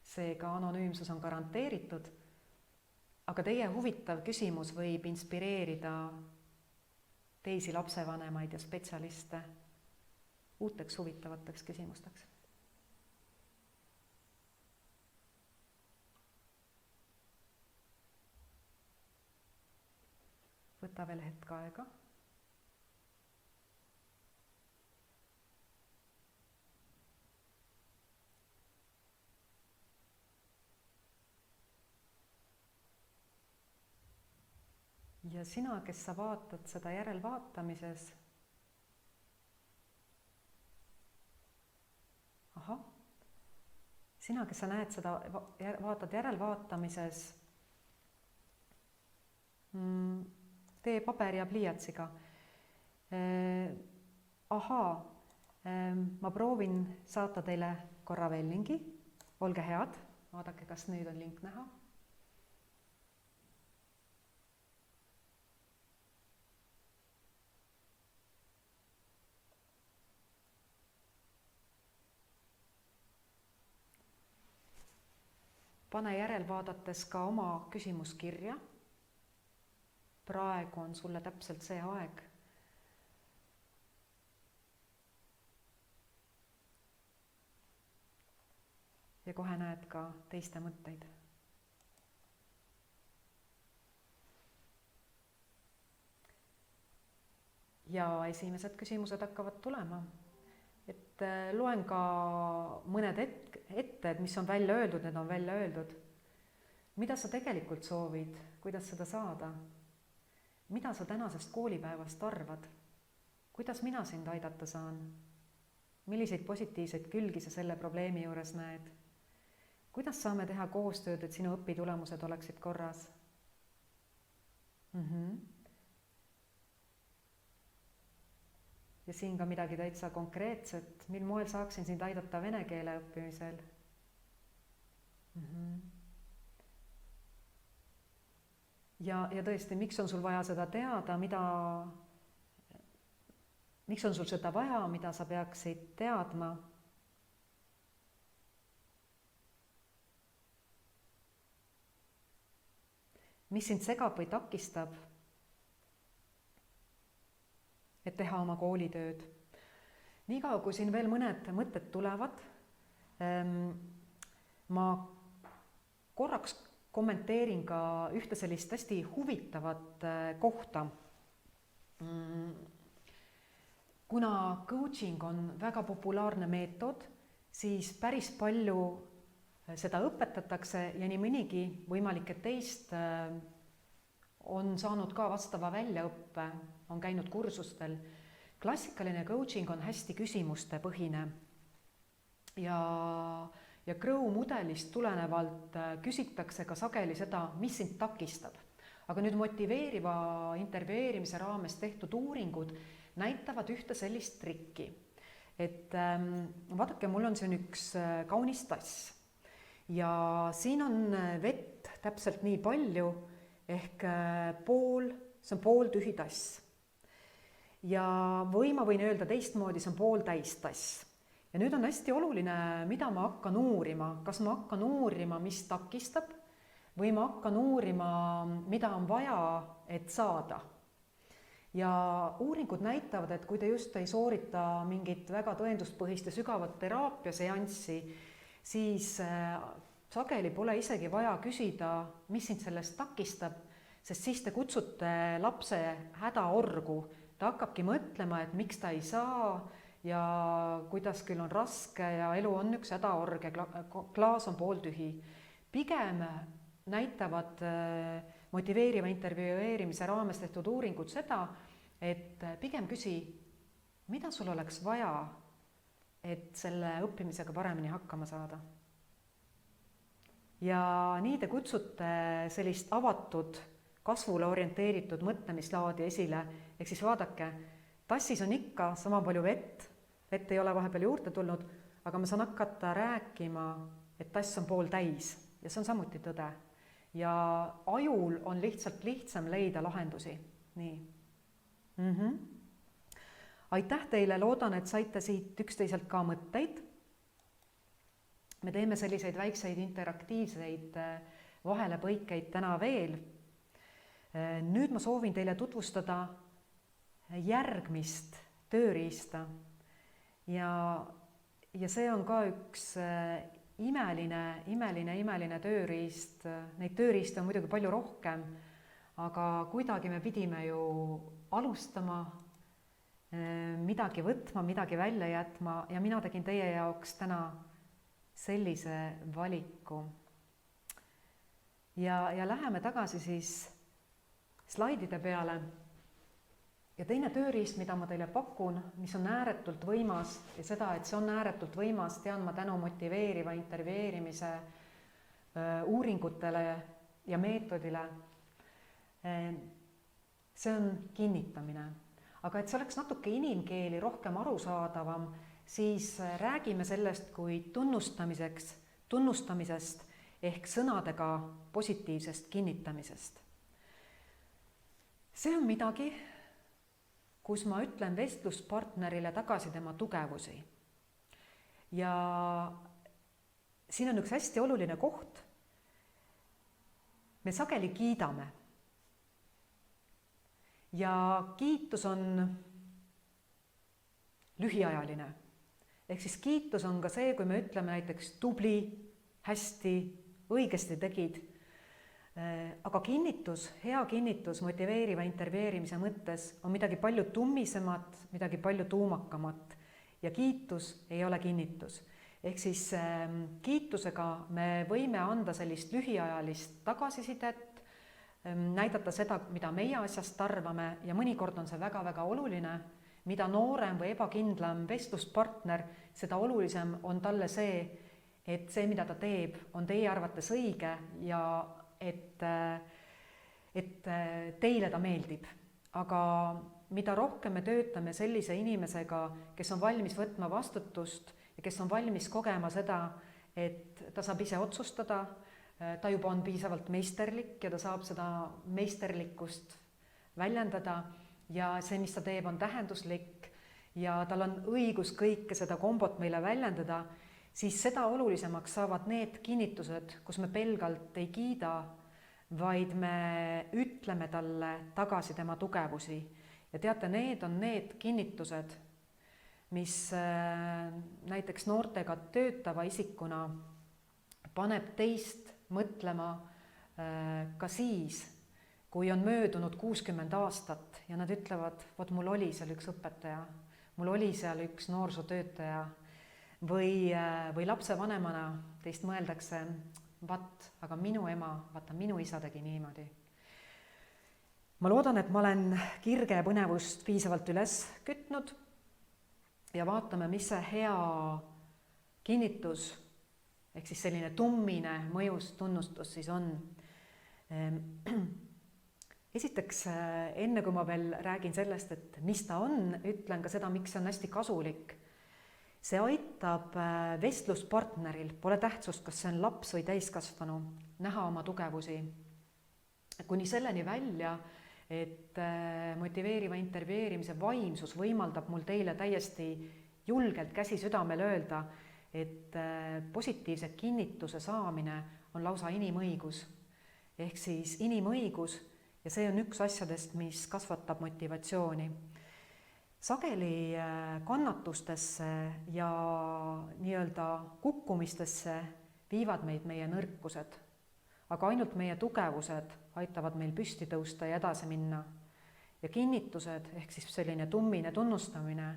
seega anonüümsus on garanteeritud, aga teie huvitav küsimus võib inspireerida teisi lapsevanemaid ja spetsialiste uuteks huvitavateks küsimusteks. Võta veel hetk aega. Ja sina, kes sa vaatad seda järelvaatamises, sina, kes sa näed seda, vaatad järelvaatamises, tee paberi ja pliiatsiga. Ma proovin saata teile korra veel lingi, olge head, vaadake, kas nüüd on link näha. Pane järelvaadates ka oma küsimus kirja. Praegu on sulle täpselt see aeg. Ja kohe näed ka teiste mõtteid. Ja esimesed küsimused hakkavad tulema. Et loen ka mõned ette, et mis on välja öeldud, need on välja öeldud. Mida sa tegelikult soovid, kuidas seda saada? Mida sa tänasest koolipäevast arvad? Kuidas mina sind aidata saan? Milliseid positiivseid külgi sa selle probleemi juures näed? Kuidas saame teha koostööd, et sinu õpitulemused oleksid korras? Ja siin ka midagi täitsa konkreetset, mil moel saaksin sind aidata vene keele õppimisel. Ja tõesti, miks on sul vaja seda teada, miks on sul seda vaja, mida sa peaksid teadma? Mis sind segab või takistab, et teha oma koolitööd? Niikaua, kui siin veel mõned mõtted tulevad, ma korraks kommenteerin ka ühte sellist hästi huvitavat kohta. Kuna coaching on väga populaarne meetod, siis päris palju seda õpetatakse ja nii mõnigi võimalik, et teist on saanud ka vastava väljaõppe, on käinud kursustel. Klassikaline coaching on hästi küsimustepõhine ja Crow mudelist tulenevalt küsitakse ka sageli seda, mis sind takistab. Aga nüüd motiveeriva intervjueerimise raames tehtud uuringud näitavad ühte sellist trikki. Et vaadake, mul on siin üks kaunis tass ja siin on vett täpselt nii palju, ehk see on pooltühi tass. Ja või ma võin öelda teistmoodi, see on pooltäis tass. Ja nüüd on hästi oluline, mida ma hakkan uurima. Kas ma hakkan uurima, mis takistab, või ma hakkan uurima, mida on vaja, et saada. Ja uuringud näitavad, et kui te just ei soorita mingit väga tõenduspõhist ja sügavat teraapiaseanssi, siis sageli pole isegi vaja küsida, mis sind sellest takistab, sest siis te kutsute lapse hädaorgu. Ta hakkabki mõtlema, et miks ta ei saa ja kuidas küll on raske ja elu on üks hädaorg ja klaas on pooltühi. Pigem näitavad motiveeriva intervjueerimise raames tehtud uuringud seda, et pigem küsi, mida sul oleks vaja, et selle õppimisega paremini hakkama saada. Ja nii te kutsute sellist avatud, kasvule orienteeritud mõtlemislaadi esile, ehk siis vaadake, tassis on ikka sama palju vett ei ole vahepeal juurde tulnud, aga ma saan hakata rääkima, et tass on pooltäis ja see on samuti tõde. Ja ajul on lihtsam leida lahendusi. Nii. Aitäh teile, loodan, et saite siit üksteiselt ka mõtteid. Me teeme selliseid väikseid interaktiivseid vahelepõikeid täna veel. Nüüd ma soovin teile tutvustada järgmist tööriista ja see on ka üks imeline tööriist. Neid tööriiste on muidugi palju rohkem, aga kuidagi me pidime ju alustama, midagi võtma, midagi välja jätma ja mina tegin teie jaoks täna sellise valiku. Ja läheme tagasi siis slaidide peale. Ja teine tööriist, mida ma teile pakun, mis on ääretult võimas ja seda, et see on ääretult võimas, tean ma tänu motiveeriva intervjueerimise uuringutele ja meetodile. See on kinnitamine. Aga et see oleks natuke inimkeeli rohkem arusaadavam, siis räägime sellest kui tunnustamisest ehk sõnadega positiivsest kinnitamisest. See on midagi, kus ma ütlen vestluspartnerile tagasi tema tugevusi. Ja siin on üks hästi oluline koht. Me sageli kiidame. Ja kiitus on lühiajaline. Ehk siis kiitus on ka see, kui me ütleme näiteks tubli, hästi, õigesti tegid. Aga kinnitus, hea kinnitus motiveeriva intervjueerimise mõttes on midagi palju tummisemat, midagi palju tuumakamat ja kiitus ei ole kinnitus. Ehk siis kiitusega me võime anda sellist lühiajalist tagasisidet, näidata seda, mida meie asjast arvame ja mõnikord on see väga-väga oluline. Mida noorem või ebakindlam vestluspartner, seda olulisem on talle see, et see, mida ta teeb, on teie arvates õige ja et teile ta meeldib. Aga mida rohkem me töötame sellise inimesega, kes on valmis võtma vastutust ja kes on valmis kogema seda, et ta saab ise otsustada, ta juba on piisavalt meisterlik ja ta saab seda meisterlikkust väljendada ja see, mis ta teeb, on tähenduslik ja tal on õigus kõike seda kombot meile väljendada, siis seda olulisemaks saavad need kinnitused, kus me pelgalt ei kiida, vaid me ütleme talle tagasi tema tugevusi. Ja teate, need on need kinnitused, mis näiteks noortega töötava isikuna paneb teist mõtlema ka siis, kui on möödunud 60 aastat ja nad ütlevad, vot mul oli seal üks õpetaja, mul oli seal üks noorsootöötaja või lapsevanemana teist mõeldakse, aga minu ema, minu isa tegi niimoodi. Ma loodan, et ma olen kirge ja põnevust piisavalt üles kütnud ja vaatame, mis see hea kinnitus ehk siis selline tummine mõjus tunnustus siis on. Esiteks, enne kui ma veel räägin sellest, et mis ta on, ütlen ka seda, miks see on hästi kasulik. See aitab vestluspartneril, pole tähtsust, kas see on laps või täiskasvanu, näha oma tugevusi. Kuni selleni välja, et motiveeriva intervjueerimise vaimsus võimaldab mul teile täiesti julgelt käsi südamel öelda, et positiivse kinnituse saamine on lausa inimõigus. Ehk siis inimõigus ja see on üks asjadest, mis kasvatab motivatsiooni. Sageli kannatustesse ja nii-öelda kukkumistesse viivad meid meie nõrkused, aga ainult meie tugevused aitavad meil püsti tõusta ja edasi minna. Ja kinnitused ehk siis selline tummine tunnustamine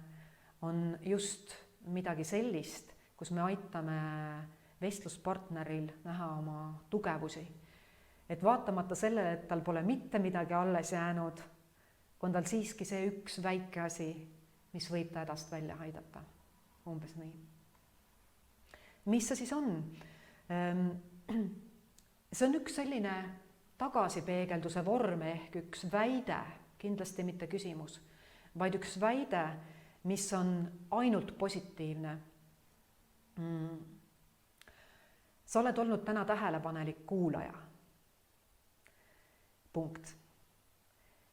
on just midagi sellist, kus me aitame vestluspartneril näha oma tugevusi. Et vaatamata sellele, et tal pole mitte midagi alles jäänud, on tal siiski see üks väike asi, mis võib ta hädast välja aidata. Umbes nii. Mis see siis on? See on üks selline tagasipeegelduse vorm ehk üks väide, kindlasti mitte küsimus, vaid üks väide, mis on ainult positiivne. Sa oled olnud täna tähelepanelik kuulaja. Punkt.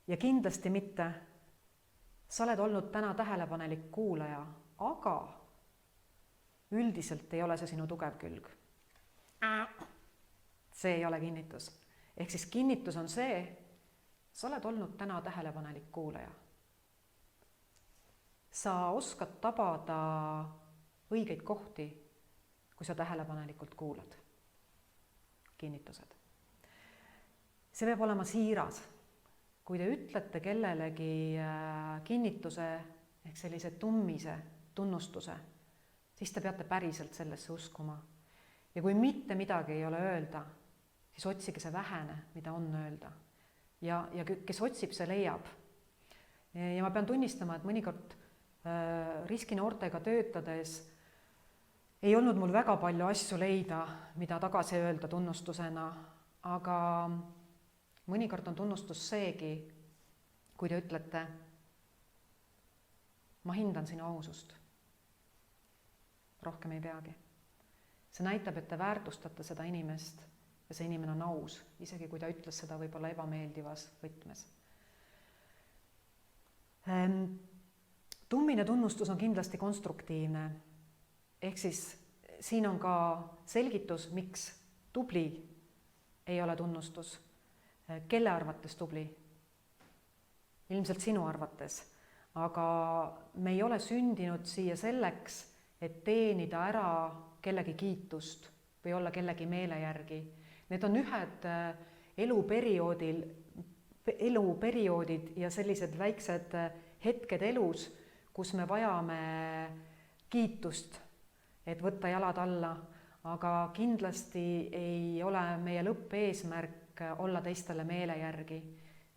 Ja kindlasti mitte, sa oled olnud täna tähelepanelik kuulaja, aga üldiselt ei ole see sinu tugev külg. See ei ole kinnitus. Ehk siis kinnitus on see, sa oled olnud täna tähelepanelik kuulaja. Sa oskad tabada õigeid kohti, kui sa tähelepanelikult kuulad. Kinnitused. See peab olema siiras. Kui te ütlete kellelegi kinnituse ehk sellise tummise tunnustuse, siis te peate päriselt sellesse uskuma. Ja kui mitte midagi ei ole öelda, siis otsige see vähene, mida on öelda. Ja kes otsib, see leiab. Ja ma pean tunnistama, et mõnikord riskinoortega töötades ei olnud mul väga palju asju leida, mida tagasi öelda tunnustusena, aga mõnikord on tunnustus seegi, kui te ütlete, ma hindan sinu ausust. Rohkem ei peagi. See näitab, et te väärtustate seda inimest ja see inimene on aus, isegi kui ta ütles seda võib-olla ebameeldivas võtmes. Tummine tunnustus on kindlasti konstruktiivne. Ehk siis siin on ka selgitus, miks tubli ei ole tunnustus. Kelle arvates tubli? Ilmselt sinu arvates. Aga me ei ole sündinud siia selleks, et teenida ära kellegi kiitust või olla kellegi meele järgi. Need on ühed eluperioodid ja sellised väiksed hetked elus, kus me vajame kiitust, et võtta jalad alla, aga kindlasti ei ole meie lõppeesmärk olla teistele meele järgi.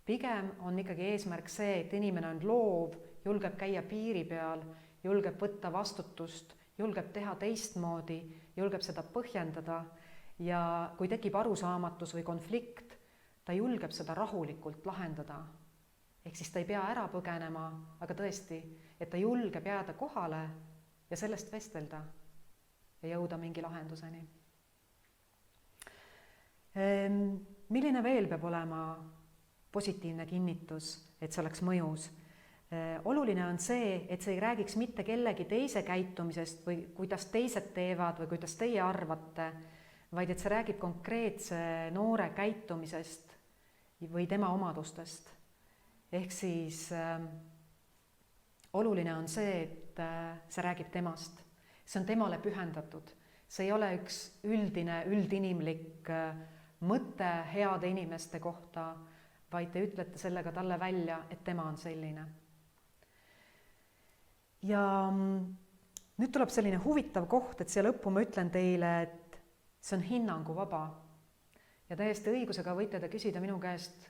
Pigem on ikkagi eesmärk see, et inimene on loov, julgeb käia piiri peal, julgeb võtta vastutust, julgeb teha teistmoodi, julgeb seda põhjendada ja kui tekib arusaamatus või konflikt, ta julgeb seda rahulikult lahendada. Ehk siis ta ei pea ära põgenema, aga tõesti, et ta julgeb jääda kohale ja sellest vestelda ja jõuda mingi lahenduseni. Milline veel peab olema positiivne kinnitus, et see oleks mõjus? Oluline on see, et see ei räägiks mitte kellegi teise käitumisest või kuidas teised teevad või kuidas teie arvate, vaid et see räägib konkreetse noore käitumisest või tema omadustest. Ehk siis oluline on see, et see räägib temast. See on temale pühendatud. See ei ole üks üldinimlik mõte heade inimeste kohta, vaid te ütlete sellega talle välja, et tema on selline. Ja nüüd tuleb selline huvitav koht, et siia lõppu ma ütlen teile, et see on hinnanguvaba. Ja täiesti õigusega võite te küsida minu käest,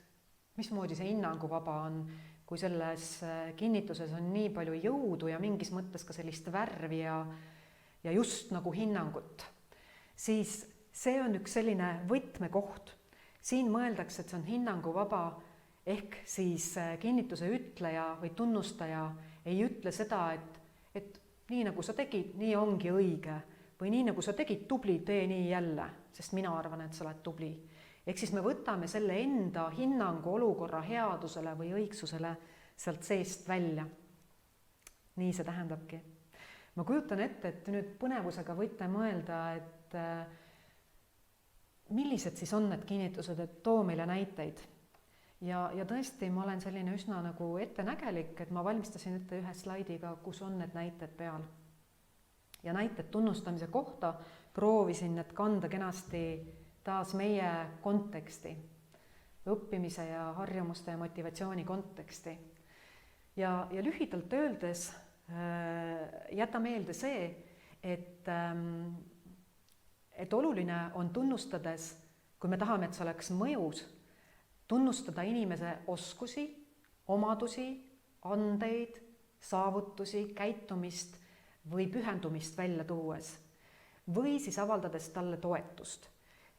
mismoodi see hinnanguvaba on, kui selles kinnituses on nii palju jõudu ja mingis mõttes ka sellist värvi ja just nagu hinnangut. Siis see on üks selline võtmekoht. Siin mõeldakse, et see on hinnanguvaba, ehk siis kinnituse ütleja või tunnustaja ei ütle seda, et nii nagu sa tegid, nii ongi õige. Või nii nagu sa tegid tubli, tee nii jälle, sest mina arvan, et sa oled tubli. Ehk siis me võtame selle enda hinnangu olukorra headusele või õigsusele sealt seest välja. Nii see tähendabki. Ma kujutan ette, et nüüd põnevusega võite mõelda, et millised siis on need kinnitused, et too meile näiteid. Ja tõesti, ma olen selline üsna nagu ettenägelik, et ma valmistasin ette ühe slaidiga, kus on need näited peal. Ja näited tunnustamise kohta proovisin need kanda kenasti taas meie konteksti, õppimise ja harjumuste ja motivatsiooni konteksti. Ja lühidalt öeldes jäta meelde see, et oluline on tunnustades, kui me tahame, et see oleks mõjus, tunnustada inimese oskusi, omadusi, andeid, saavutusi, käitumist või pühendumist välja tuues või siis avaldades talle toetust.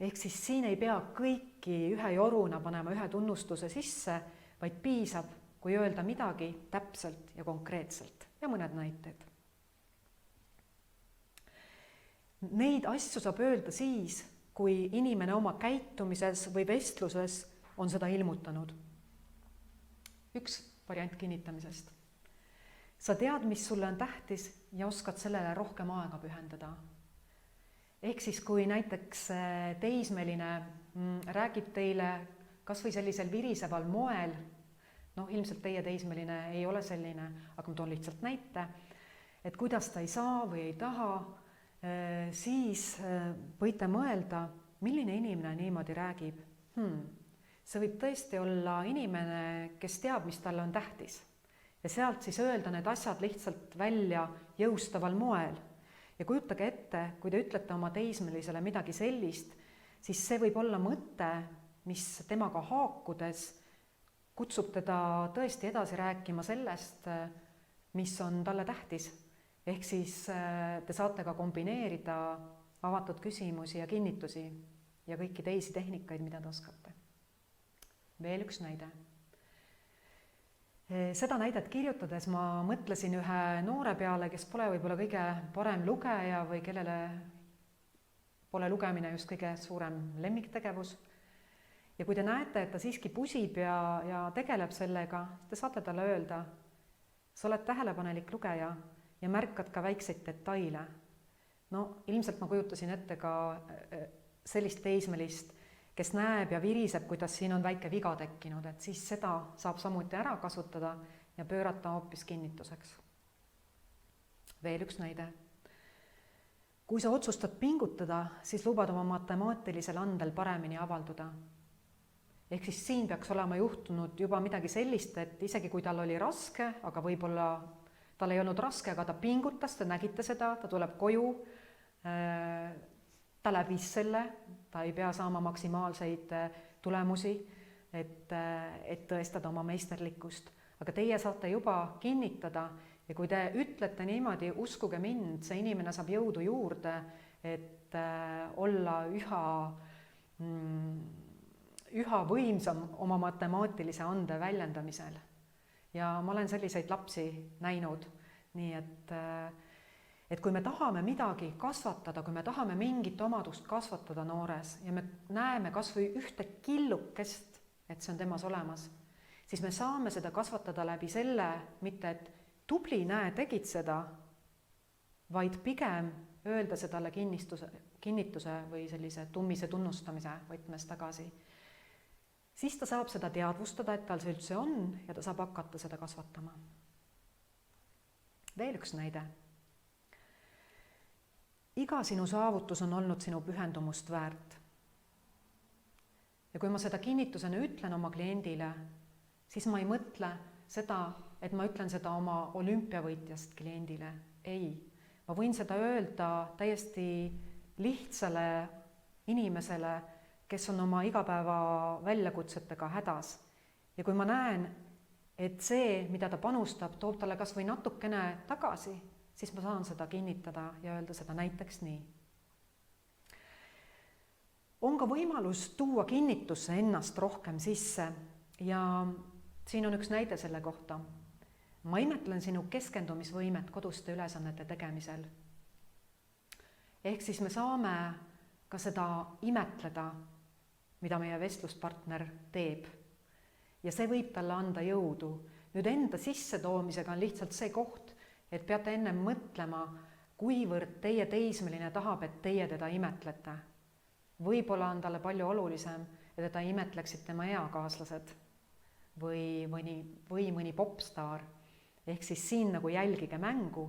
Ehk siis siin ei pea kõiki ühe joruna panema ühe tunnustuse sisse, vaid piisab, kui öelda midagi täpselt ja konkreetselt. Ja mõned näited. Neid asju saab öelda siis, kui inimene oma käitumises või vestluses on seda ilmutanud. Üks variant kinnitamisest. Sa tead, mis sulle on tähtis ja oskad sellele rohkem aega pühendada. Ehk siis, kui näiteks teismeline räägib teile kas või sellisel viriseval moel, ilmselt teie teismeline ei ole selline, aga ma toon lihtsalt näite, et kuidas ta ei saa või ei taha, siis võite mõelda, milline inimene niimoodi räägib. See võib tõesti olla inimene, kes teab, mis talle on tähtis. Ja sealt siis öelda need asjad lihtsalt välja jõustaval moel. Ja kujutage ette, kui te ütlete oma teismelisele midagi sellist, siis see võib olla mõte, mis temaga haakudes kutsub teda tõesti edasi rääkima sellest, mis on talle tähtis. Ehk siis te saate ka kombineerida avatud küsimusi ja kinnitusi ja kõiki teisi tehnikaid, mida te oskate. Veel üks näide. Seda näidet kirjutades ma mõtlesin ühe noore peale, kes pole võib-olla kõige parem lugeja või kellele pole lugemine just kõige suurem lemmiktegevus. Ja kui te näete, et ta siiski pusib ja tegeleb sellega, te saate talle öelda, sa oled tähelepanelik lugeja ja märkad ka väikseid detaile. Ilmselt ma kujutasin ette ka sellist teismelist, kes näeb ja viriseb, kuidas siin on väike viga tekkinud, et siis seda saab samuti ära kasutada ja pöörata hoopis kinnituseks. Veel üks näide. Kui sa otsustad pingutada, siis lubad oma matemaatilisel andel paremini avalduda. Ehk siis siin peaks olema juhtunud juba midagi sellist, et isegi kui tal oli raske, aga võib-olla tal ei olnud raske, aga ta pingutas, te nägite seda, ta tuleb koju, ta läbis selle, ta ei pea saama maksimaalseid tulemusi, et tõestada oma meisterlikkust. Aga teie saate juba kinnitada ja kui te ütlete niimoodi, uskuge mind, see inimene saab jõudu juurde, et olla üha võimsam oma matemaatilise ande väljendamisel. Ja ma olen selliseid lapsi näinud, nii et kui me tahame midagi kasvatada, kui me tahame mingit omadust kasvatada noores ja me näeme kas või ühte killukest, et see on temas olemas, siis me saame seda kasvatada läbi selle, mitte et tubli, näe, tegid seda, vaid pigem öelda sedale kinnituse või sellise tummise tunnustamise võtmes tagasi. Siis ta saab seda teadvustada, et tal see üldse on ja ta saab hakata seda kasvatama. Veel üks näide. Iga sinu saavutus on olnud sinu pühendumust väärt. Ja kui ma seda kinnitusena ütlen oma kliendile, siis ma ei mõtle seda, et ma ütlen seda oma olümpiavõitjast kliendile. Ei, ma võin seda öelda täiesti lihtsale inimesele, kes on oma igapäeva väljakutsetega hädas. Ja kui ma näen, et see, mida ta panustab, toob talle kas või natukene tagasi, siis ma saan seda kinnitada ja öelda seda näiteks nii. On ka võimalus tuua kinnitusse ennast rohkem sisse ja siin on üks näide selle kohta. Ma imetlen sinu keskendumisvõimet koduste ülesannete tegemisel. Ehk siis me saame ka seda imetleda, mida meie vestluspartner teeb. Ja see võib talle anda jõudu. Nüüd enda sissetoomisega on lihtsalt see koht, et peate enne mõtlema, kuivõrd teie teismeline tahab, et teie teda imetlete. Võib-olla on talle palju olulisem, et teda imetleksid tema eakaaslased või mõni popstaar. Ehk siis siin nagu jälgige mängu,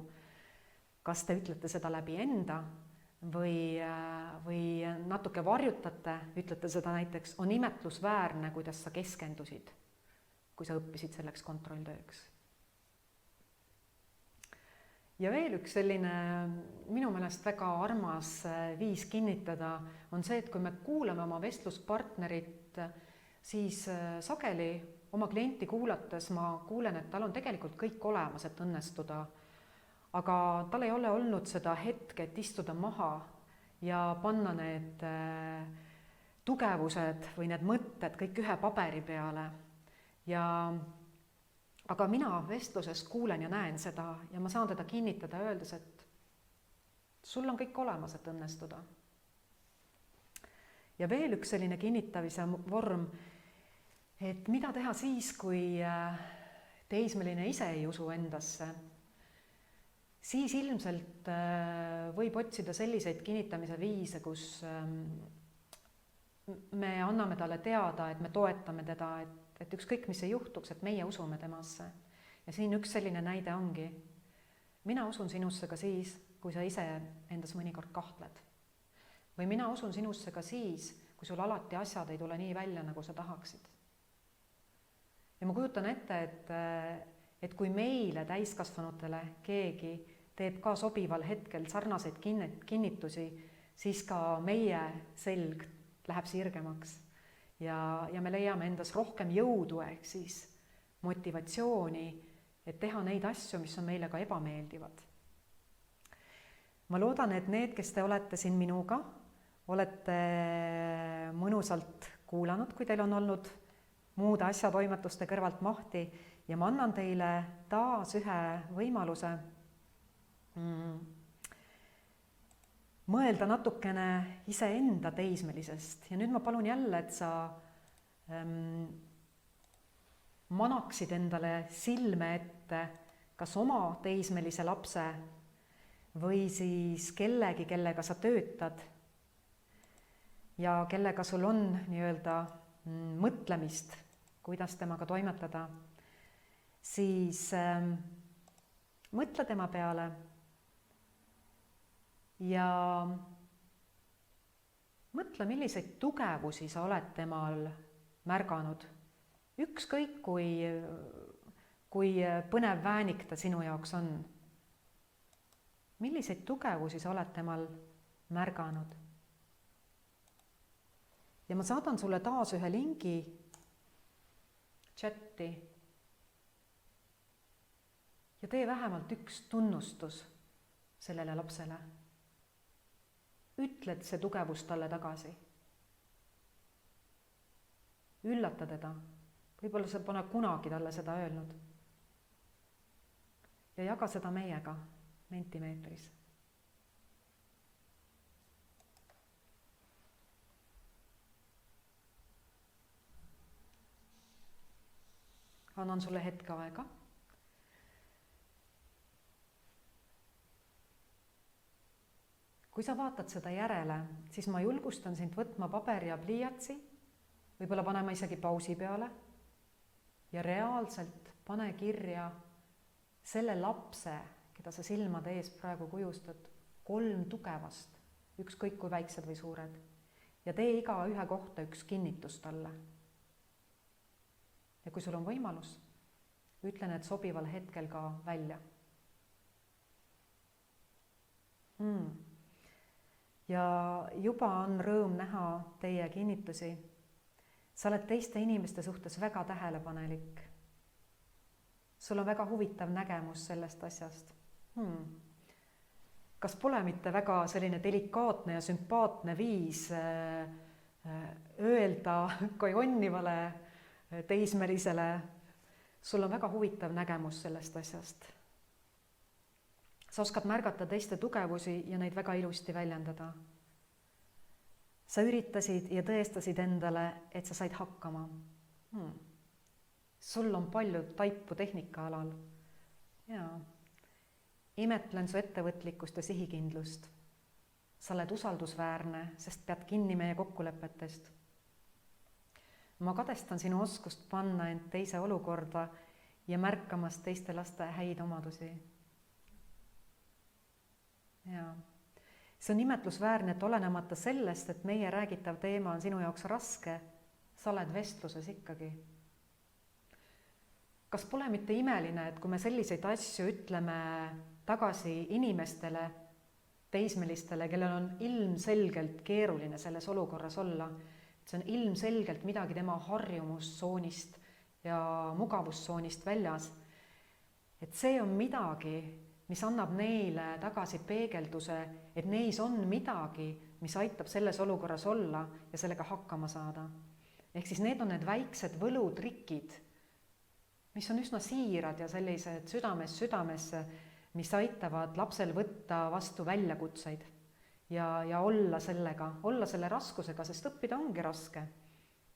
kas te ütlete seda läbi enda või natuke varjutate, ütlete seda näiteks, on imetlusväärne, kuidas sa keskendusid, kui sa õppisid selleks kontrolltööks. Ja veel üks selline minu meelest väga armas viis kinnitada on see, et kui me kuulame oma vestluspartnerit, siis sageli oma klienti kuulates ma kuulen, et tal on tegelikult kõik olemas, et õnnestuda. Aga tal ei ole olnud seda hetke, et istuda maha ja panna need tugevused või need mõtted kõik ühe paberi peale. Ja aga mina vestluses kuulen ja näen seda ja ma saan teda kinnitada, öeldes, et sul on kõik olemas, et õnnestuda. Ja veel üks selline kinnitamise vorm, et mida teha siis, kui teismeline ise ei usu endasse, siis ilmselt võib otsida selliseid kinnitamise viise, kus me anname talle teada, et me toetame teda, et ükskõik, mis ei juhtuks, et meie usume temasse. Ja siin üks selline näide ongi, mina usun sinusse ka siis, kui sa ise endas mõnikord kahtled. Või mina usun sinusse ka siis, kui sul alati asjad ei tule nii välja, nagu sa tahaksid. Ja ma kujutan ette, et kui meile täiskasvanutele keegi teeb ka sobival hetkel sarnaseid kinnitusi, siis ka meie selg läheb sirgemaks ja me leiame endas rohkem jõudu ehk siis motivatsiooni, et teha neid asju, mis on meile ka ebameeldivad. Ma loodan, et need, kes te olete siin minuga, olete mõnusalt kuulanud, kui teil on olnud muude asjatoimetuste kõrvalt mahti ja ma annan teile taas ühe võimaluse mõelda natukene iseenda teismelisest ja nüüd ma palun jälle, et sa manaksid endale silme ette kas oma teismelise lapse või siis kellegi, kellega sa töötad ja kellega sul on nii-öelda mõtlemist, kuidas temaga toimetada, siis mõtle tema peale ja mõtle, milliseid tugevusi sa oled temal märganud. Ükskõik, kui põnev väänik ta sinu jaoks on. Milliseid tugevusi sa oled temal märganud? Ja ma saadan sulle taas ühe lingi chatti ja tee vähemalt üks tunnustus sellele lapsele. Ütled see tugevus talle tagasi. Üllata teda. Võib-olla sa pole kunagi talle seda öelnud. Ja jaga seda meiega Mentimeetris. Annan sulle hetke aega. Kui sa vaatad seda järele, siis ma julgustan sind võtma paberi ja pliiatsi, võib-olla panema isegi pausi peale ja reaalselt pane kirja selle lapse, keda sa silmade ees praegu kujustad, 3 tugevast, ükskõik kui väiksed või suured, ja tee iga ühe kohta üks kinnitus talle. Ja kui sul on võimalus, ütle need sobival hetkel ka välja. Ja juba on rõõm näha teie kinnitusi. Sa oled teiste inimeste suhtes väga tähelepanelik. Sul on väga huvitav nägemus sellest asjast. Kas pole mitte väga selline delikaatne ja sümpaatne viis öelda kojonnivale teismelisele, sul on väga huvitav nägemus sellest asjast. Sa oskad märgata teiste tugevusi ja neid väga ilusti väljendada. Sa üritasid ja tõestasid endale, et sa said hakkama. Sul on palju taipu tehnika alal. Jaa. Imetlen su ettevõtlikkust ja sihikindlust. Sa oled usaldusväärne, sest pead kinni meie kokkulepetest. Ma kadestan sinu oskust panna end teise olukorda ja märkamas teiste laste häid omadusi. Jaa. See on imetlusväärne, et olenemata sellest, et meie räägitav teema on sinu jaoks raske, sa oled vestluses ikkagi. Kas pole mitte imeline, et kui me selliseid asju ütleme tagasi inimestele, teismelistele, kellel on ilmselgelt keeruline selles olukorras olla, see on ilmselgelt midagi tema harjumustsoonist ja mugavustsoonist väljas, et see on midagi, mis annab neile tagasi peegelduse, et neis on midagi, mis aitab selles olukorras olla ja sellega hakkama saada. Ehk siis need on need väiksed võlutrikid, mis on üsna siirad ja sellised südamest südamesse, mis aitavad lapsel võtta vastu väljakutseid ja olla selle raskusega, sest õppida ongi raske.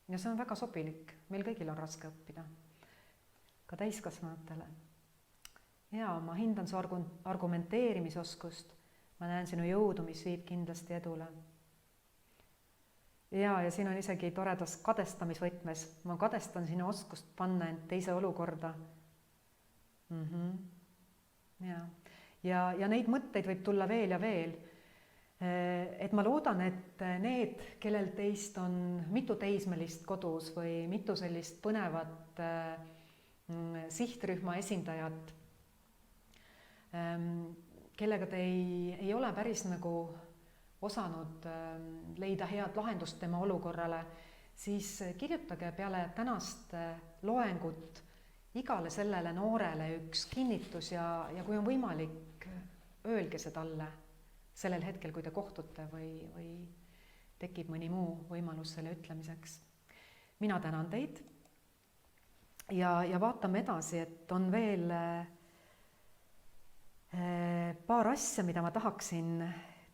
Ja see on väga sobilik, meil kõigil on raske õppida, ka täiskasvanutele. Ja ma hindan su argumenteerimisoskust, ma näen sinu jõudu, mis viib kindlasti edule. Ja siin on isegi toredas kadestamisvõtmes, ma kadestan sinu oskust panna end teise olukorda. Ja neid mõtteid võib tulla veel ja veel. Et ma loodan, et need, kellel teist on mitu teismelist kodus või mitu sellist põnevat sihtrühma esindajat, kellega te ei ole päris nagu osanud leida head lahendust tema olukorrale, siis kirjutage peale tänast loengut igale sellele noorele üks kinnitus ja kui on võimalik, öelge see talle sellel hetkel, kui te kohtute või tekib mõni muu võimalus selle ütlemiseks. Mina tänan teid ja vaatame edasi, et on veel paar asja, mida ma tahaksin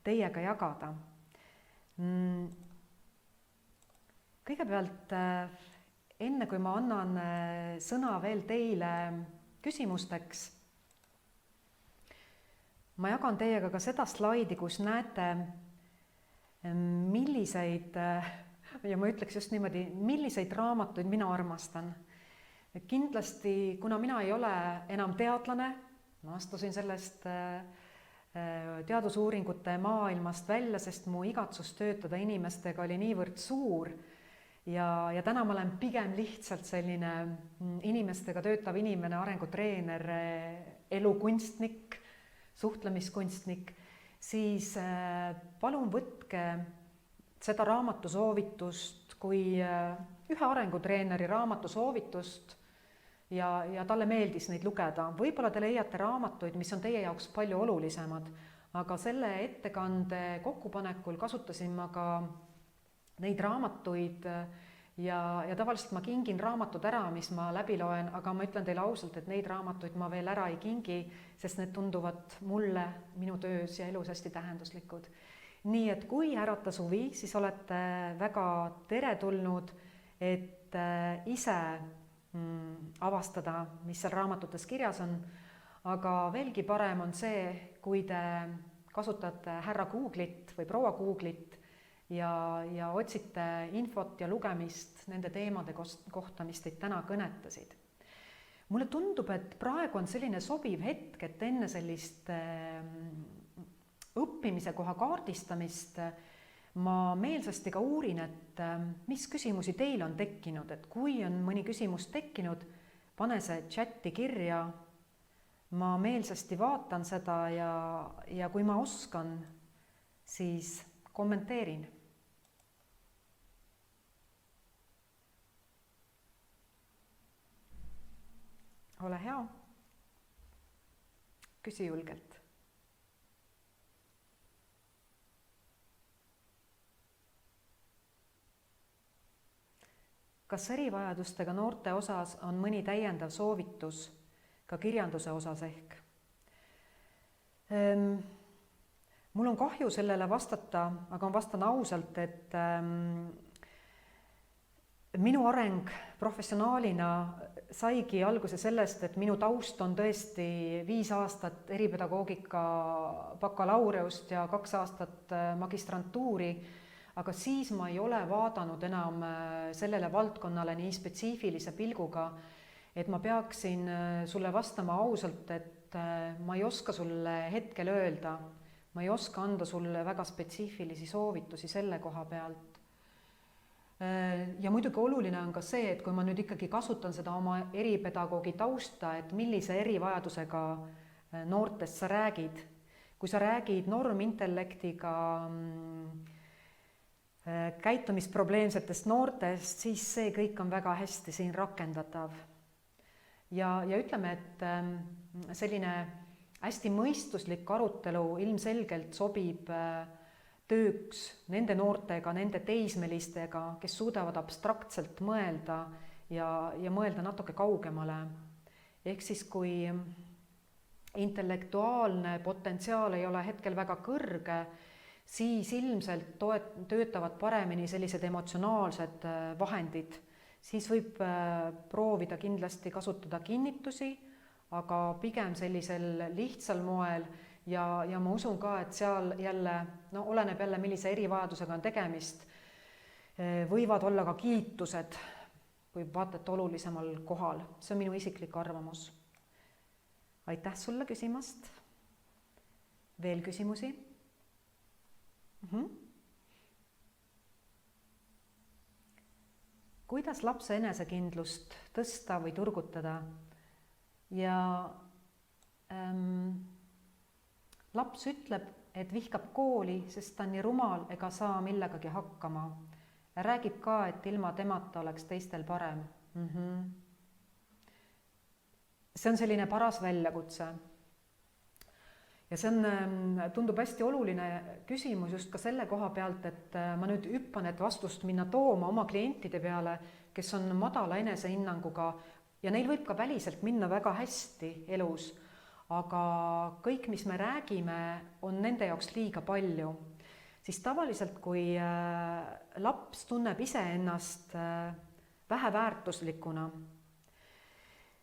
teiega jagada. Kõigepealt, enne kui ma annan sõna veel teile küsimusteks, ma jagan teiega ka seda slaidi, kus näete, milliseid, ja ma ütleks just niimoodi, milliseid raamatuid mina armastan. Kindlasti, kuna mina ei ole enam teadlane, ma astusin sellest teadusuuringute maailmast välja, sest mu igatsus töötada inimestega oli niivõrd suur ja täna ma olen pigem lihtsalt selline inimestega töötav inimene, arengutreener, elukunstnik, suhtlemiskunstnik, siis palun võtke seda raamatusoovitust kui ühe arengutreeneri raamatusoovitust ja talle meeldis neid lugeda. Võib-olla te leiate raamatuid, mis on teie jaoks palju olulisemad, aga selle ettekande kokkupanekul kasutasin ma ka neid raamatuid ja tavaliselt ma kingin raamatud ära, mis ma läbi loen, aga ma ütlen teile ausalt, et neid raamatuid ma veel ära ei kingi, sest need tunduvad mulle minu töös ja elus hästi tähenduslikud. Nii et kui äratas huvi, siis olete väga teretulnud, et ise avastada, mis seal raamatutes kirjas on, aga veelgi parem on see, kui te kasutate härra Google'it või proua Google'it ja otsite infot ja lugemist nende teemade kohta, mis teid täna kõnetasid. Mulle tundub, et praegu on selline sobiv hetk, et enne sellist õppimise koha kaardistamist ma meelsasti ka uurin, et mis küsimusi teil on tekkinud, et kui on mõni küsimus tekkinud, pane see chati kirja, ma meelsasti vaatan seda ja kui ma oskan, siis kommenteerin. Ole hea, küsi julgelt. Kas erivajadustega noorte osas on mõni täiendav soovitus ka kirjanduse osas ehk? Mul on kahju sellele vastata, aga ma vastan ausalt, et minu areng professionaalina saigi alguse sellest, et minu taust on tõesti 5 aastat eripedagoogika bakalaureust ja 2 aastat magistrantuuri, aga siis ma ei ole vaadanud enam sellele valdkonnale nii spetsiifilise pilguga, et ma peaksin sulle vastama ausalt, et ma ei oska sulle hetkel öelda, ma ei oska anda sulle väga spetsiifilisi soovitusi selle koha pealt. Ja muidugi oluline on ka see, et kui ma nüüd ikkagi kasutan seda oma eripedagoogi tausta, et millise erivajadusega noortest sa räägid. Kui sa räägid normintellektiga käitumisprobleemsetest noortest, siis see kõik on väga hästi siin rakendatav. Ja ütleme, et selline hästi mõistuslik arutelu ilmselgelt sobib tööks nende noortega, nende teismelistega, kes suudavad abstraktselt mõelda ja mõelda natuke kaugemale ehk siis kui intellektuaalne potentsiaal ei ole hetkel väga kõrge, siis ilmselt töötavad paremini sellised emotsionaalsed vahendid. Siis võib proovida kindlasti kasutada kinnitusi, aga pigem sellisel lihtsal moel ja ma usun ka, et seal jälle, oleneb jälle, millise erivajadusega on tegemist, võivad olla ka kiitused või vaata et olulisemal kohal. See on minu isiklik arvamus. Aitäh sulle küsimast. Veel küsimusi? Kuidas lapse enesekindlust tõsta või turgutada? Ja laps ütleb, et vihkab kooli, sest ta on nii rumal ega saa millegagi hakkama. Räägib ka, et ilma temata oleks teistel parem. See on selline paras väljakutse. Ja see tundub hästi oluline küsimus just ka selle koha pealt, et ma nüüd hüppan, et vastust minna tooma oma klientide peale, kes on madala enesehinnanguga ja neil võib ka väliselt minna väga hästi elus, aga kõik, mis me räägime, on nende jaoks liiga palju. Siis tavaliselt, kui laps tunneb iseennast väheväärtuslikuna,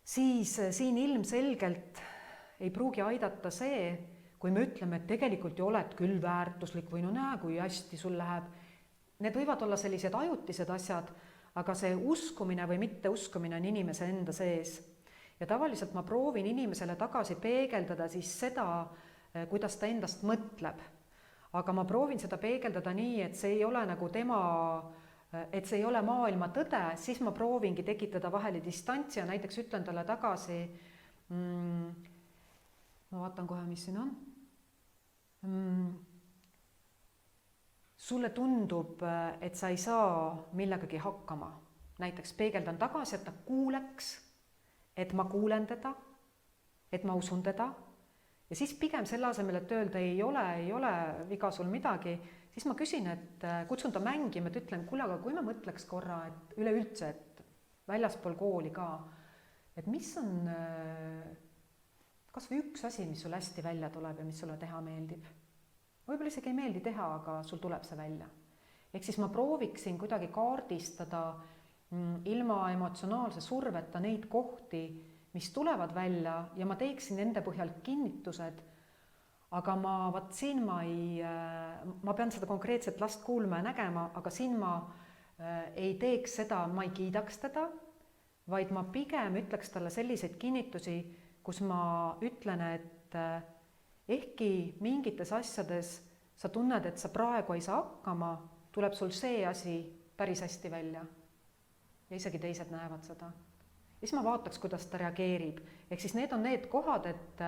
siis siin ilmselgelt ei pruugi aidata see, kui me ütleme, et tegelikult ju oled küll väärtuslik või näe, kui hästi sul läheb. Need võivad olla sellised ajutised asjad, aga see uskumine või mitte uskumine on inimese enda sees. Ja tavaliselt ma proovin inimesele tagasi peegeldada siis seda, kuidas ta endast mõtleb. Aga ma proovin seda peegeldada nii, et see ei ole nagu et see ei ole maailma tõde, siis ma proovingi tekitada vahele distantsi ja näiteks ütlen talle tagasi, ma vaatan kohe, mis siin on. Sulle tundub, et sa ei saa millegagi hakkama. Näiteks peegeldan tagasi, et ta kuuleks, et ma kuulen teda, et ma usun teda. Ja siis pigem selle asemel, et öelda ei ole viga sul midagi, siis ma küsin, et kutsun ta mängima, et ütlen, kuule, aga kui me mõtleks korra, et üleüldse, et väljaspool kooli ka, et mis on kas või üks asi, mis sul hästi välja tuleb ja mis sulle teha meeldib. Võib-olla isegi ei meeldi teha, aga sul tuleb see välja. Ehk siis ma prooviksin kuidagi kaardistada ilma emotsionaalse surveta neid kohti, mis tulevad välja ja ma teeksin nende põhjal kinnitused, aga ma pean seda konkreetset last kuulma ja nägema, aga siin ma ei teeks seda, ma ei kiidaks teda, vaid ma pigem ütleks talle selliseid kinnitusi, kus ma ütlen, et ehkki mingites asjades sa tunned, et sa praegu ei saa hakkama, tuleb sul see asi päris hästi välja. Ja isegi teised näevad seda. Ja siis ma vaataks, kuidas ta reageerib. Ehk siis need on need kohad, et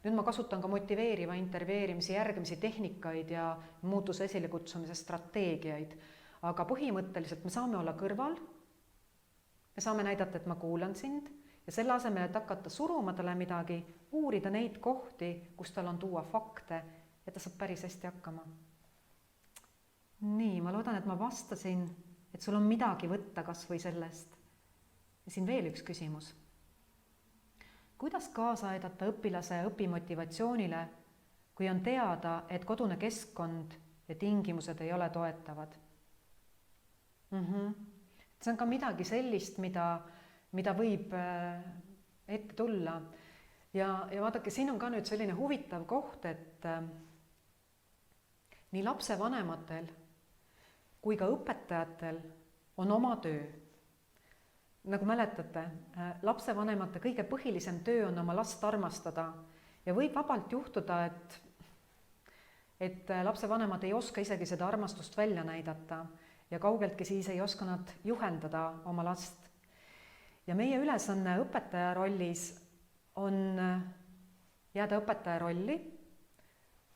nüüd ma kasutan ka motiveeriva intervjueerimise järgmisi tehnikaid ja muutuse esilekutsumise strateegiaid. Aga põhimõtteliselt me saame olla kõrval, me saame näidata, et ma kuulan sind ja selle asemel, et hakata suruma talle midagi, uurida neid kohti, kus tal on tuua fakte, et ta saab päris hästi hakkama. Nii, ma loodan, et ma vastasin, et sul on midagi võtta kas või sellest. Ja siin veel üks küsimus. Kuidas kaasa aidata õpilase õpimotivatsioonile, kui on teada, et kodune keskkond ja tingimused ei ole toetavad? See on ka midagi sellist, mida võib ette tulla. Ja vaadake, siin on ka nüüd selline huvitav koht, et nii lapsevanematel kui ka õpetajatel on oma töö. Nagu mäletate, lapsevanemate kõige põhilisem töö on oma last armastada ja võib vabalt juhtuda, et lapsevanemad ei oska isegi seda armastust välja näidata ja kaugeltki siis ei oska nad juhendada oma last. Ja meie ülesanne õpetaja rollis on jääda õpetaja rolli,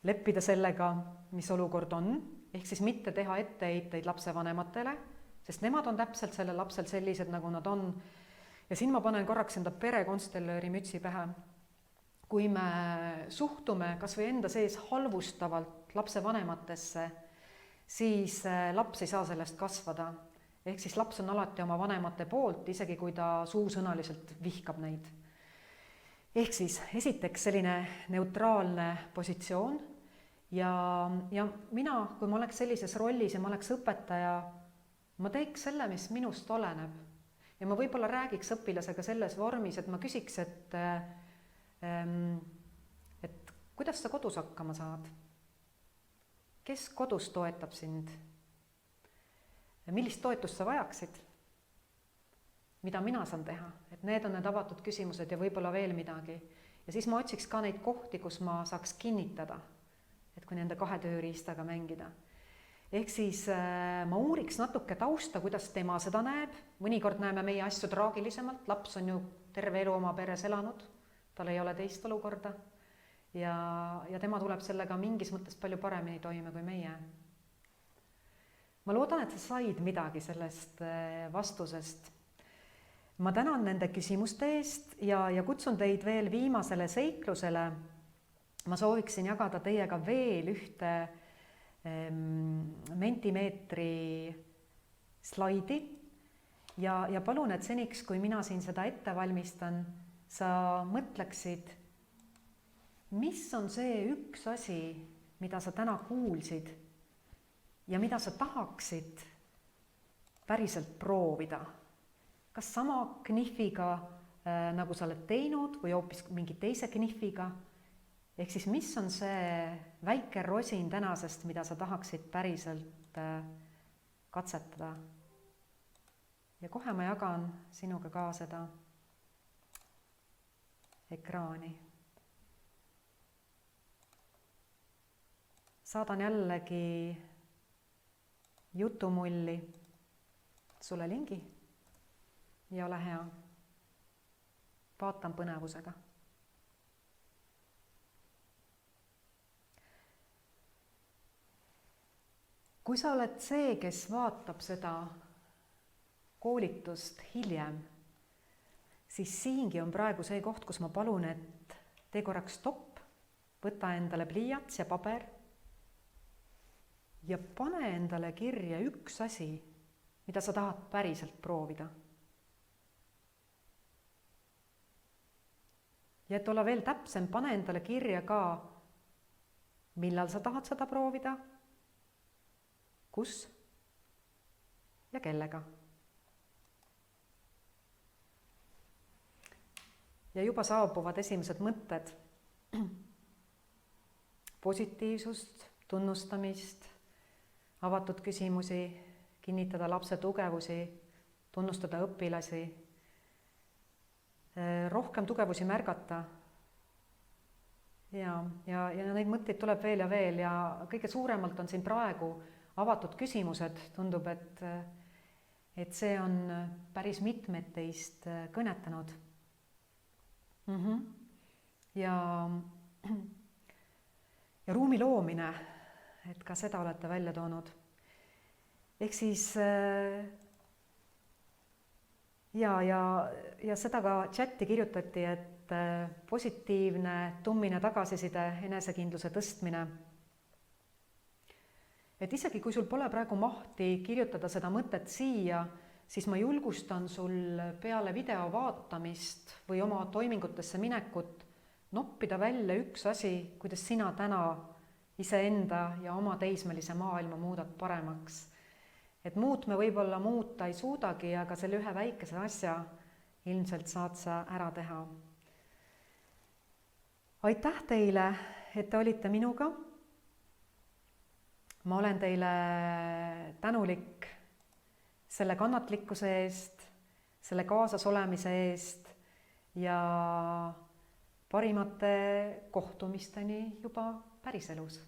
leppida sellega, mis olukord on, ehk siis mitte teha etteheiteid lapsevanematele, sest nemad on täpselt sellel lapsel sellised, nagu nad on. Ja siin ma panen korraks enda perekonstellööri mütsi pähe. Kui me suhtume kas või enda sees halvustavalt lapsevanematesse, siis laps ei saa sellest kasvada. Ehk siis laps on alati oma vanemate poolt, isegi kui ta suusõnaliselt vihkab neid. ehk siis esiteks selline neutraalne positsioon ja mina, kui ma oleks sellises rollis ja ma oleks õpetaja, ma teeks selle, mis minust oleneb. Ja ma võib-olla räägiks õpilasega selles vormis, et ma küsiks, et kuidas sa kodus hakkama saad? Kes kodus toetab sind? Millist toetust sa vajaksid? Mida mina saan teha? Et need on need avatud küsimused ja võib-olla veel midagi. Ja siis ma otsiks ka neid kohti, kus ma saaks kinnitada, et kui nende 2 tööriistaga mängida. Ehk siis ma uuriks natuke tausta, kuidas tema seda näeb. Mõnikord näeme meie asju traagilisemalt. Laps on ju terve elu oma peres elanud. Tal ei ole teist olukorda. Ja tema tuleb sellega mingis mõttes palju paremini toime kui meie. Ma loodan, et sa said midagi sellest vastusest. Ma tänan nende küsimuste eest ja kutsun teid veel viimasele seiklusele. Ma sooviksin jagada teiega veel ühte Mentimeetri slaidi ja palun, et seniks, kui mina siin seda ette valmistan, sa mõtleksid, mis on see üks asi, mida sa täna kuulsid ja mida sa tahaksid päriselt proovida. Kas sama knifiga, nagu sa oled teinud või hoopis mingi teise knifiga? Ehk siis, mis on see väike rosin tänasest, mida sa tahaksid päriselt katsetada? Ja kohe ma jagan sinuga ka seda ekraani. Saadan jällegi jutumulli sulle lingi ja ole hea. Vaatan põnevusega. Kui sa oled see, kes vaatab seda koolitust hiljem, siis siingi on praegu see koht, kus ma palun, et tee korraks stopp, võta endale pliiats ja paber ja pane endale kirja üks asi, mida sa tahad päriselt proovida. Ja et olla veel täpsem, pane endale kirja ka, millal sa tahad seda proovida, kus ja kellega. Ja juba saabuvad esimesed mõtted. Positiivsust, tunnustamist, avatud küsimusi, kinnitada lapse tugevusi, tunnustada õpilasi, rohkem tugevusi märgata. Ja neid mõtteid tuleb veel ja kõige suuremalt on siin praegu avatud küsimused. Tundub, et see on päris mitmed teist kõnetanud. Ja ruumi loomine, et ka seda olete välja toonud. Ehk siis ja seda ka chatti kirjutati, et positiivne, tummine tagasiside, enesekindluse tõstmine. Et isegi kui sul pole praegu mahti kirjutada seda mõtet siia, siis ma julgustan sul peale video vaatamist või oma toimingutesse minekut noppida välja üks asi, kuidas sina täna iseenda ja oma teismelise maailma muudad paremaks. Et muud me võib-olla muuta ei suudagi, aga selle ühe väikese asja ilmselt saad sa ära teha. Aitäh teile, et te olite minuga. Ma olen teile tänulik selle kannatlikkuse eest, selle kaasas olemise eest ja parimate kohtumisteni juba päriselus.